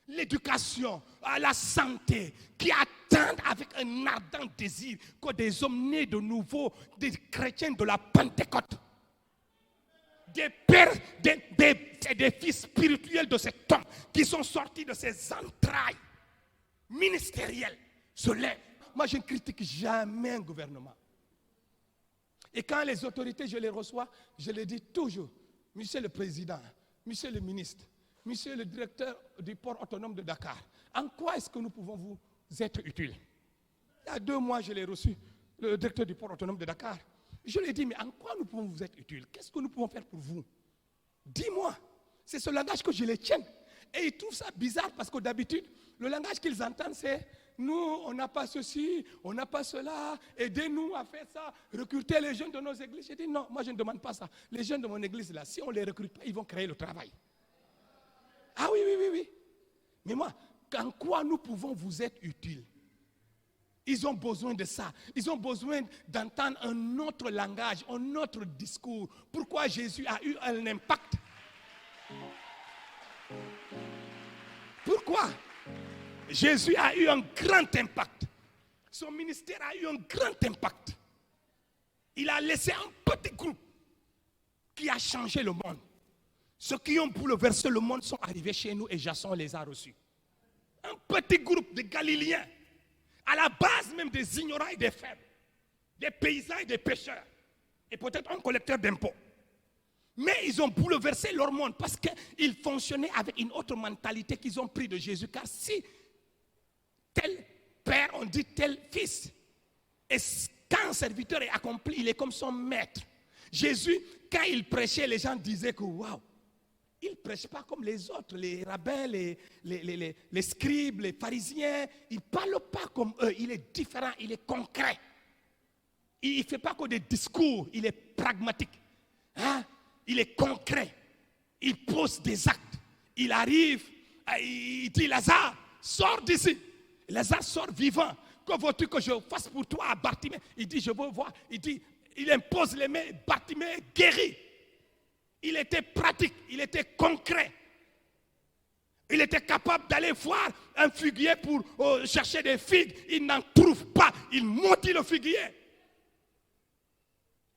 L'éducation, la santé, qui attendent avec un ardent désir que des hommes nés de nouveau, des chrétiens de la Pentecôte, des pères, des fils spirituels de cet homme qui sont sortis de ses entrailles ministérielles se lèvent. Moi, je ne critique jamais un gouvernement. Et quand les autorités, je les reçois, je les dis toujours, Monsieur le Président, Monsieur le Ministre, Monsieur le Directeur du port autonome de Dakar, en quoi est-ce que nous pouvons vous être utiles? Il y a 2 mois, je l'ai reçu, le directeur du port autonome de Dakar. Je lui ai dit, mais en quoi nous pouvons vous être utiles? Qu'est-ce que nous pouvons faire pour vous? Dis-moi. C'est ce langage que je les tienne. Et ils trouvent ça bizarre parce que d'habitude, le langage qu'ils entendent, c'est nous, on n'a pas ceci, on n'a pas cela, aidez-nous à faire ça, recruter les jeunes de nos églises. J'ai dit non, moi je ne demande pas ça. Les jeunes de mon église, là, si on ne les recrute pas, ils vont créer le travail. Ah oui. Mais moi, en quoi nous pouvons vous être utiles? Ils ont besoin de ça. Ils ont besoin d'entendre un autre langage, un autre discours. Pourquoi Jésus a eu un impact? Pourquoi Jésus a eu un grand impact? Son ministère a eu un grand impact. Il a laissé un petit groupe qui a changé le monde. Ceux qui ont bouleversé le monde sont arrivés chez nous et Jason les a reçus. Un petit groupe de Galiléens, à la base même des ignorants et des faibles, des paysans et des pêcheurs, et peut-être un collecteur d'impôts. Mais ils ont bouleversé leur monde parce qu'ils fonctionnaient avec une autre mentalité qu'ils ont pris de Jésus. Car si tel père, on dit tel fils. Et quand un serviteur est accompli, il est comme son maître. Jésus, quand il prêchait, les gens disaient que waouh, il ne prêche pas comme les autres, les rabbins, les scribes, les pharisiens. Il ne parle pas comme eux, il est différent, il est concret. Il ne fait pas que des discours, il est pragmatique. Hein? Il est concret. Il pose des actes. Il arrive, il dit Lazare, sors d'ici. Lazare sort vivant. Que veux-tu que je fasse pour toi à Bartimée? Il dit, je veux voir. Il impose les mains, Bartimée est guéri. Il était pratique, il était concret. Il était capable d'aller voir un figuier pour chercher des figues. Il n'en trouve pas. Il maudit le figuier.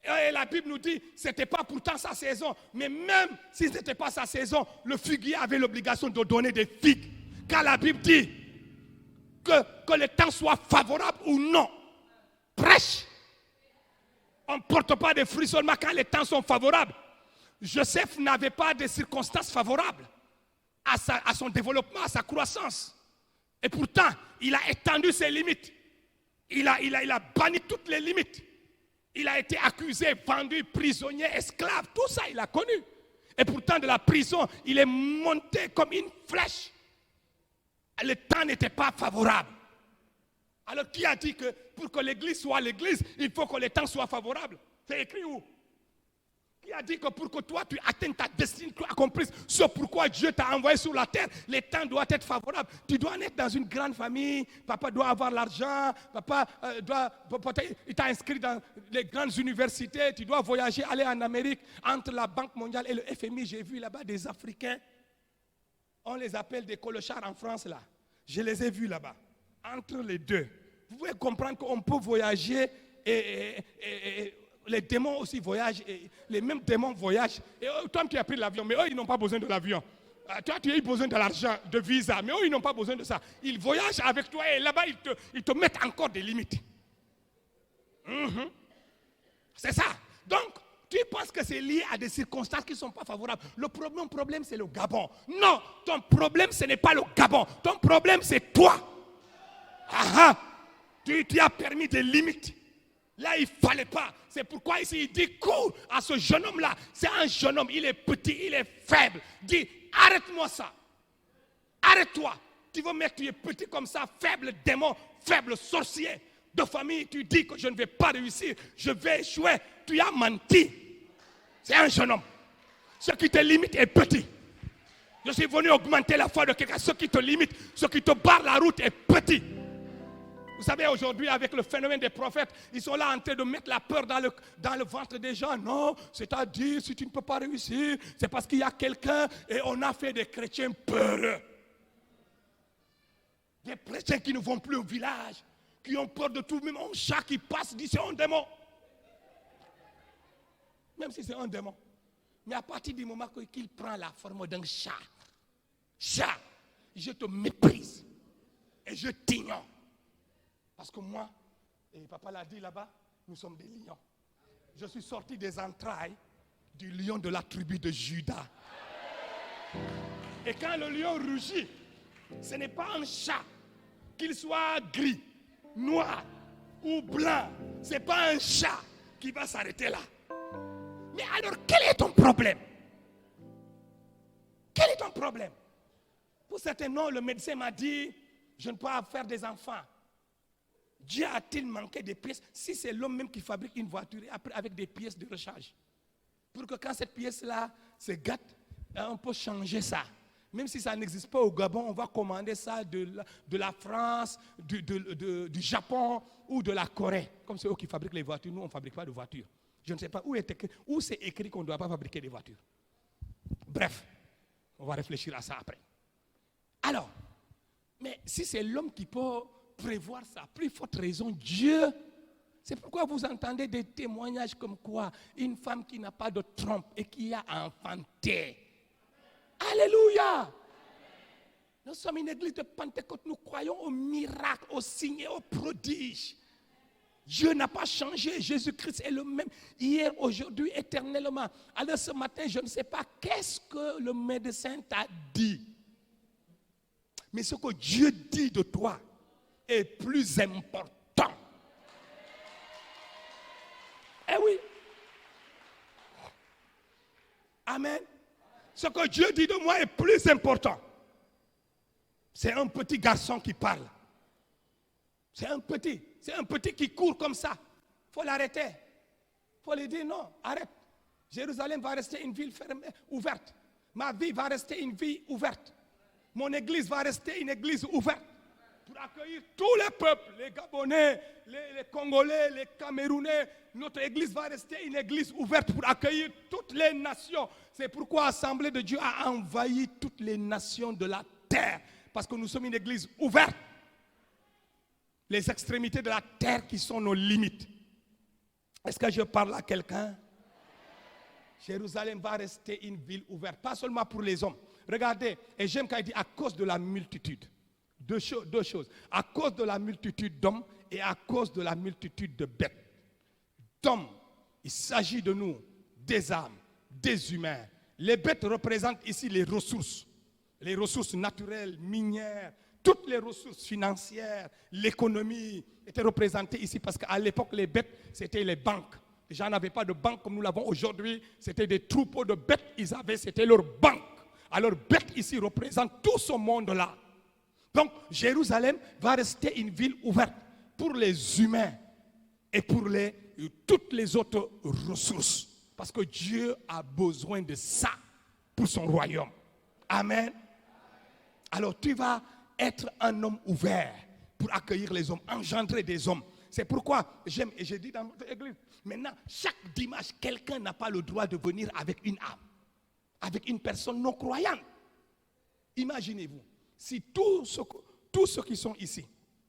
Et la Bible nous dit, ce n'était pas pourtant sa saison. Mais même si ce n'était pas sa saison, le figuier avait l'obligation de donner des figues. Car la Bible dit que le temps soit favorable ou non. Prêche. On ne porte pas de fruits seulement quand les temps sont favorables. Joseph n'avait pas de circonstances favorables à son développement, à sa croissance. Et pourtant, il a étendu ses limites. Il a banni toutes les limites. Il a été accusé, vendu, prisonnier, esclave. Tout ça, il a connu. Et pourtant, de la prison, il est monté comme une flèche. Le temps n'était pas favorable. Alors, qui a dit que pour que l'église soit l'église, il faut que le temps soit favorable? C'est écrit où? Qui a dit que pour que toi, tu atteignes ta destinée, tu accomplisses ce pourquoi Dieu t'a envoyé sur la terre, le temps doit être favorable. Tu dois naître dans une grande famille, papa doit avoir l'argent, papa il t'a inscrit dans les grandes universités, tu dois voyager, aller en Amérique, entre la Banque mondiale et le FMI. J'ai vu là-bas des Africains, on les appelle des colochards en France là. Je les ai vus là-bas, entre les deux. Vous pouvez comprendre qu'on peut voyager et les démons aussi voyagent, et les mêmes démons voyagent. Et toi, tu as pris l'avion, mais eux, ils n'ont pas besoin de l'avion. Toi, tu as eu besoin de l'argent, de visa, mais eux, ils n'ont pas besoin de ça. Ils voyagent avec toi et là-bas, ils te mettent encore des limites. C'est ça. Donc, tu penses que c'est lié à des circonstances qui ne sont pas favorables. Le problème, c'est le Gabon. Non, ton problème, ce n'est pas le Gabon. Ton problème, c'est toi. Tu as permis des limites. Là, il ne fallait pas. C'est pourquoi ici, il dit cours à ce jeune homme-là. C'est un jeune homme, il est petit, il est faible. Dis, arrête-moi ça. Arrête-toi. Tu veux mettre, tu es petit comme ça, faible démon, faible sorcier. De famille, tu dis que je ne vais pas réussir, je vais échouer. Tu as menti. C'est un jeune homme. Ce qui te limite est petit. Je suis venu augmenter la foi de quelqu'un. Ce qui te limite, ce qui te barre la route est petit. Vous savez, aujourd'hui, avec le phénomène des prophètes, ils sont là en train de mettre la peur dans le ventre des gens. Non, c'est-à-dire, si tu ne peux pas réussir, c'est parce qu'il y a quelqu'un, et on a fait des chrétiens peureux. Des chrétiens qui ne vont plus au village, qui ont peur de tout, même un chat qui passe dit c'est un démon. Même si c'est un démon. Mais à partir du moment qu'il prend la forme d'un chat, je te méprise et je t'ignore. Parce que moi, et papa l'a dit là-bas, nous sommes des lions. Je suis sorti des entrailles du lion de la tribu de Juda. Et quand le lion rugit, ce n'est pas un chat, qu'il soit gris, noir ou blanc. Ce n'est pas un chat qui va s'arrêter là. Mais alors, quel est ton problème? Quel est ton problème? Pour certains, non, le médecin m'a dit, je ne peux pas faire des enfants. Dieu a-t-il manqué des pièces? Si c'est l'homme même qui fabrique une voiture avec des pièces de recharge, pour que quand cette pièce-là se gâte, on peut changer ça. Même si ça n'existe pas au Gabon, on va commander ça de la France, du Japon ou de la Corée. Comme c'est eux qui fabriquent les voitures, nous on ne fabrique pas de voitures. Je ne sais pas où c'est écrit qu'on ne doit pas fabriquer des voitures. Bref, on va réfléchir à ça après. Alors, mais si c'est l'homme qui peut prévoir ça, plus forte raison, Dieu. C'est pourquoi vous entendez des témoignages comme quoi une femme qui n'a pas de trompe et qui a enfanté. Alléluia! Nous sommes une église de Pentecôte, nous croyons aux miracles, aux signes et aux prodiges. Dieu n'a pas changé, Jésus-Christ est le même hier, aujourd'hui, éternellement. Alors ce matin, je ne sais pas qu'est-ce que le médecin t'a dit. Mais ce que Dieu dit de toi est plus important. Eh oui. Amen. Ce que Dieu dit de moi est plus important. C'est un petit garçon qui parle. C'est un petit qui court comme ça. Il faut l'arrêter. Il faut lui dire non, arrête. Jérusalem va rester une ville fermée, ouverte. Ma vie va rester une vie ouverte. Mon église va rester une église ouverte. Pour accueillir tous les peuples, les Gabonais, les Congolais, les Camerounais. Notre église va rester une église ouverte pour accueillir toutes les nations. C'est pourquoi l'Assemblée de Dieu a envahi toutes les nations de la terre. Parce que nous sommes une église ouverte. Les extrémités de la terre qui sont nos limites. Est-ce que je parle à quelqu'un? Jérusalem va rester une ville ouverte, pas seulement pour les hommes. Regardez, et j'aime quand il dit à cause de la multitude. Deux choses. À cause de la multitude d'hommes et à cause de la multitude de bêtes. D'hommes, il s'agit de nous, des âmes, des humains. Les bêtes représentent ici les ressources naturelles, minières, toutes les ressources financières, l'économie étaient représentées ici parce qu'à l'époque, les bêtes, c'était les banques. Les gens n'avaient pas de banque comme nous l'avons aujourd'hui. C'était des troupeaux de bêtes, c'était leur banque. Alors, bêtes ici représentent tout ce monde-là. Donc, Jérusalem va rester une ville ouverte pour les humains et pour toutes les autres ressources. Parce que Dieu a besoin de ça pour son royaume. Amen. Alors, tu vas être un homme ouvert pour accueillir les hommes, engendrer des hommes. C'est pourquoi j'aime, et j'ai dit dans notre église, maintenant, chaque dimanche, quelqu'un n'a pas le droit de venir avec une âme, avec une personne non croyante. Imaginez-vous, si tous ceux qui sont ici,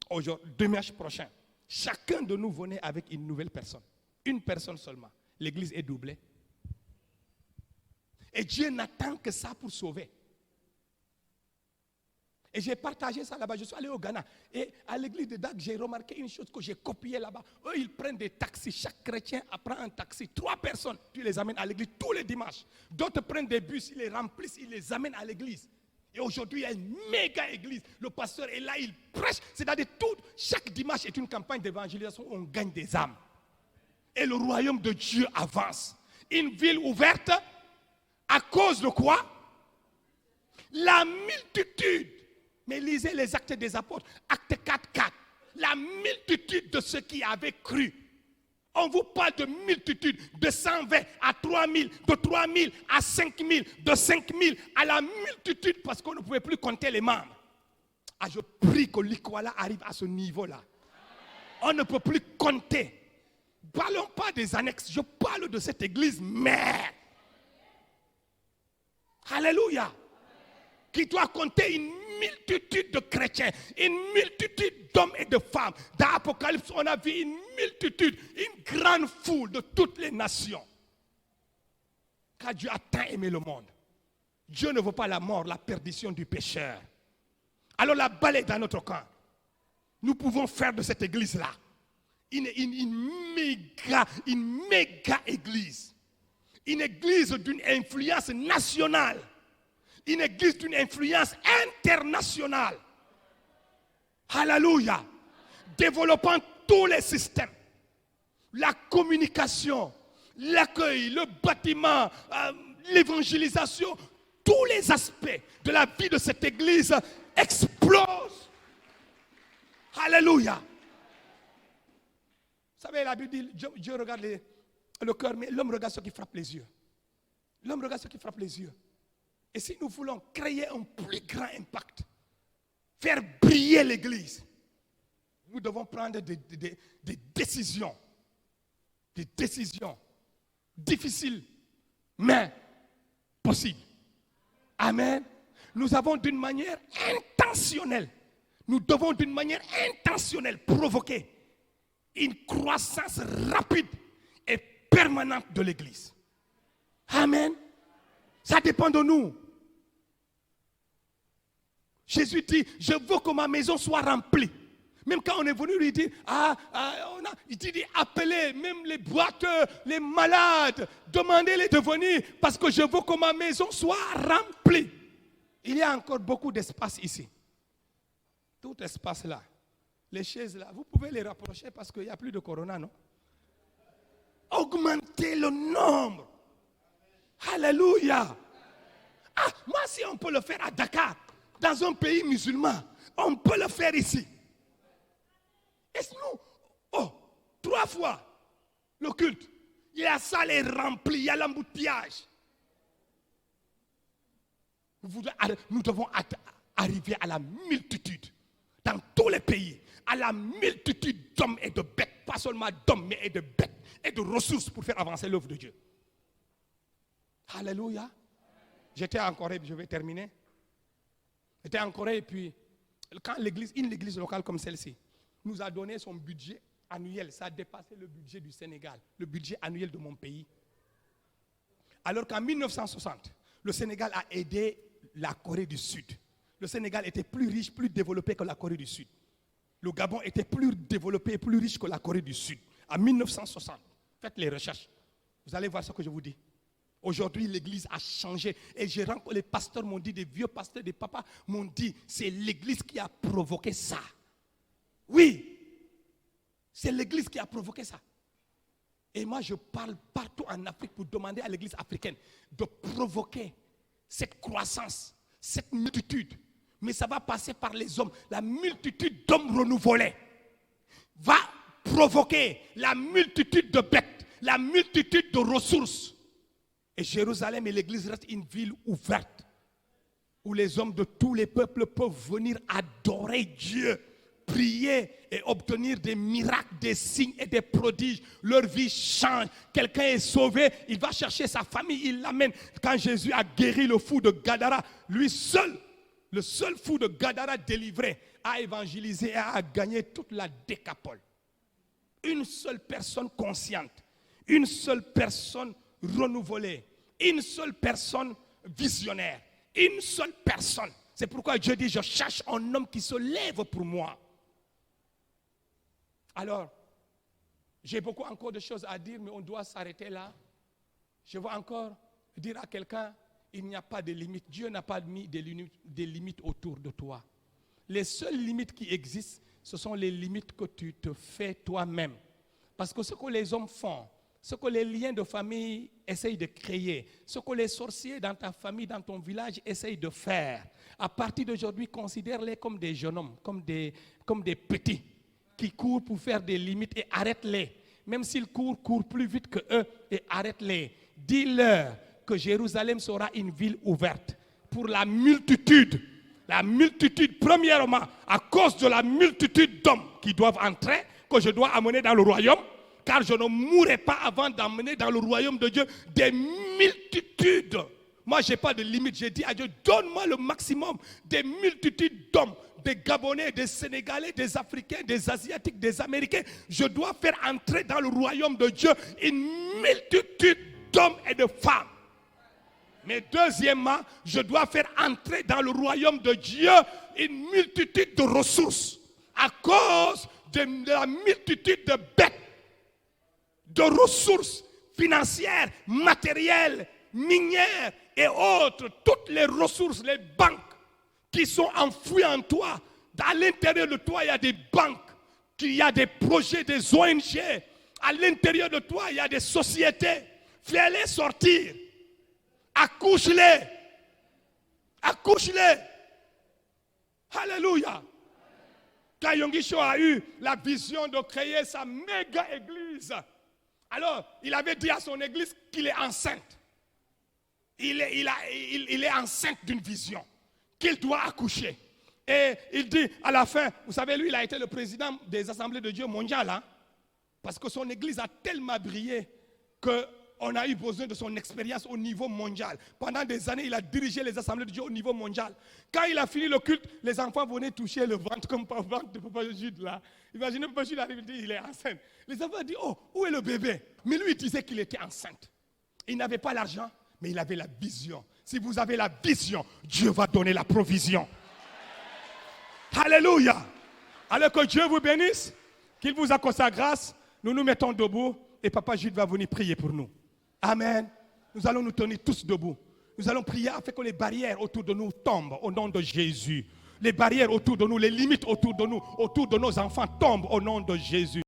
aujourd'hui, dimanche prochain, chacun de nous venait avec une nouvelle personne, une personne seulement, l'église est doublée. Et Dieu n'attend que ça pour sauver. Et j'ai partagé ça là-bas. Je suis allé au Ghana. Et à l'église de Dak, j'ai remarqué une chose que j'ai copiée là-bas. Eux, ils prennent des taxis. Chaque chrétien prend un taxi. 3 personnes, tu les amènes à l'église tous les dimanches. D'autres prennent des bus, ils les remplissent, ils les amènent à l'église. Et aujourd'hui, il y a une méga église. Le pasteur est là, il prêche. C'est-à-dire chaque dimanche est une campagne d'évangélisation où on gagne des âmes. Et le royaume de Dieu avance. Une ville ouverte, à cause de quoi? La multitude. Mais lisez les actes des apôtres, acte 4:4. La multitude de ceux qui avaient cru. On vous parle de multitude, de 120 à 3000, de 3000 à 5000, de 5000 à la multitude parce qu'on ne pouvait plus compter les membres. Ah, je prie que l'Ikwala arrive à ce niveau-là. On ne peut plus compter. Parlons pas des annexes, je parle de cette église mère. Alléluia. Qui doit compter une multitude de chrétiens, une multitude d'hommes et de femmes. Dans l'Apocalypse, on a vu une multitude, une grande foule de toutes les nations. Car Dieu a tant aimé le monde. Dieu ne veut pas la mort, la perdition du pécheur. Alors la balle est dans notre camp. Nous pouvons faire de cette église-là une méga église. Une église d'une influence nationale. Une église d'une influence internationale. Alléluia. Développant tous les systèmes. La communication, l'accueil, le bâtiment, l'évangélisation. Tous les aspects de la vie de cette église explosent. Alléluia. Vous savez, la Bible dit, Dieu regarde le cœur, mais l'homme regarde ce qui frappe les yeux. L'homme regarde ce qui frappe les yeux. Et si nous voulons créer un plus grand impact, faire briller l'Église, nous devons prendre des décisions. Des décisions difficiles, mais possibles. Amen. Nous avons d'une manière intentionnelle, nous devons d'une manière intentionnelle provoquer une croissance rapide et permanente de l'Église. Amen. Ça dépend de nous. Jésus dit, je veux que ma maison soit remplie. Même quand on est venu lui dire, il dit, appelez même les boiteux, les malades, demandez-les de venir parce que je veux que ma maison soit remplie. Il y a encore beaucoup d'espace ici. Tout espace là, les chaises là, vous pouvez les rapprocher parce qu'il n'y a plus de corona, non? Augmentez le nombre. Alléluia. Moi, si on peut le faire à Dakar, dans un pays musulman, on peut le faire ici. Et nous, 3 fois le culte, la salle est remplie, il y a l'embouteillage. Nous devons arriver à la multitude dans tous les pays, à la multitude d'hommes et de bêtes, pas seulement d'hommes, mais de bêtes et de ressources pour faire avancer l'œuvre de Dieu. Alléluia. J'étais en Corée, je vais terminer. J'étais en Corée et puis, quand une église locale comme celle-ci nous a donné son budget annuel, ça a dépassé le budget du Sénégal, le budget annuel de mon pays. Alors qu'en 1960, le Sénégal a aidé la Corée du Sud. Le Sénégal était plus riche, plus développé que la Corée du Sud. Le Gabon était plus développé et plus riche que la Corée du Sud. En 1960, faites les recherches. Vous allez voir ce que je vous dis. Aujourd'hui, l'église a changé. Et les pasteurs m'ont dit, des vieux pasteurs, des papas m'ont dit, c'est l'église qui a provoqué ça. Oui, c'est l'église qui a provoqué ça. Et moi, je parle partout en Afrique pour demander à l'église africaine de provoquer cette croissance, cette multitude. Mais ça va passer par les hommes. La multitude d'hommes renouvelés va provoquer la multitude de bêtes, la multitude de ressources. Et Jérusalem et l'église restent une ville ouverte où les hommes de tous les peuples peuvent venir adorer Dieu, prier et obtenir des miracles, des signes et des prodiges. Leur vie change. Quelqu'un est sauvé, il va chercher sa famille, il l'amène. Quand Jésus a guéri le fou de Gadara, lui seul, le seul fou de Gadara délivré, a évangélisé et a gagné toute la Décapole. Une seule personne consciente, une seule personne renouvelée, une seule personne visionnaire, une seule personne. C'est pourquoi Dieu dit, je cherche un homme qui se lève pour moi. Alors, j'ai beaucoup encore de choses à dire, mais on doit s'arrêter là. Je veux encore dire à quelqu'un, il n'y a pas de limite. Dieu n'a pas mis des limites autour de toi. Les seules limites qui existent, ce sont les limites que tu te fais toi-même. Parce que ce que les hommes font, ce que les liens de famille essayent de créer, ce que les sorciers dans ta famille, dans ton village essayent de faire, à partir d'aujourd'hui, considère-les comme des jeunes hommes, comme des petits qui courent pour faire des limites et arrête-les. Même s'ils courent plus vite que eux et arrête-les. Dis-leur que Jérusalem sera une ville ouverte pour la multitude. La multitude, premièrement, à cause de la multitude d'hommes qui doivent entrer, que je dois amener dans le royaume, car je ne mourrai pas avant d'amener dans le royaume de Dieu des multitudes. Moi, je n'ai pas de limite. J'ai dit à Dieu, donne-moi le maximum des multitudes d'hommes, des Gabonais, des Sénégalais, des Africains, des Asiatiques, des Américains. Je dois faire entrer dans le royaume de Dieu une multitude d'hommes et de femmes. Mais deuxièmement, je dois faire entrer dans le royaume de Dieu une multitude de ressources à cause de la multitude de bêtes, de ressources financières, matérielles, minières et autres. Toutes les ressources, les banques qui sont enfouies en toi. À l'intérieur de toi, il y a des banques, il y a des projets, des ONG. À l'intérieur de toi, il y a des sociétés. Fais-les sortir. Accouche-les. Accouche-les. Alléluia. Quand Yonggi Cho a eu la vision de créer sa méga église, alors il avait dit à son église qu'il est enceinte. il est enceinte d'une vision qu'il doit accoucher. Et il dit à la fin, vous savez, lui, il a été le président des Assemblées de Dieu mondiales, hein, parce que son église a tellement brillé qu'on a eu besoin de son expérience au niveau mondial. Pendant des années, il a dirigé les Assemblées de Dieu au niveau mondial. Quand il a fini le culte, les enfants venaient toucher le ventre comme le ventre de Papa Jude là. Imaginez, Papa Jude arrive, il dit, il est enceinte. Les enfants disent, oh, où est le bébé? Mais lui, il disait qu'il était enceinte. Il n'avait pas l'argent, mais il avait la vision. Si vous avez la vision, Dieu va donner la provision. Alléluia. Alors que Dieu vous bénisse, qu'il vous accorde sa grâce. Nous nous mettons debout et Papa Jude va venir prier pour nous. Amen. Nous allons nous tenir tous debout. Nous allons prier afin que les barrières autour de nous tombent au nom de Jésus. Les barrières autour de nous, les limites autour de nous, autour de nos enfants tombent au nom de Jésus.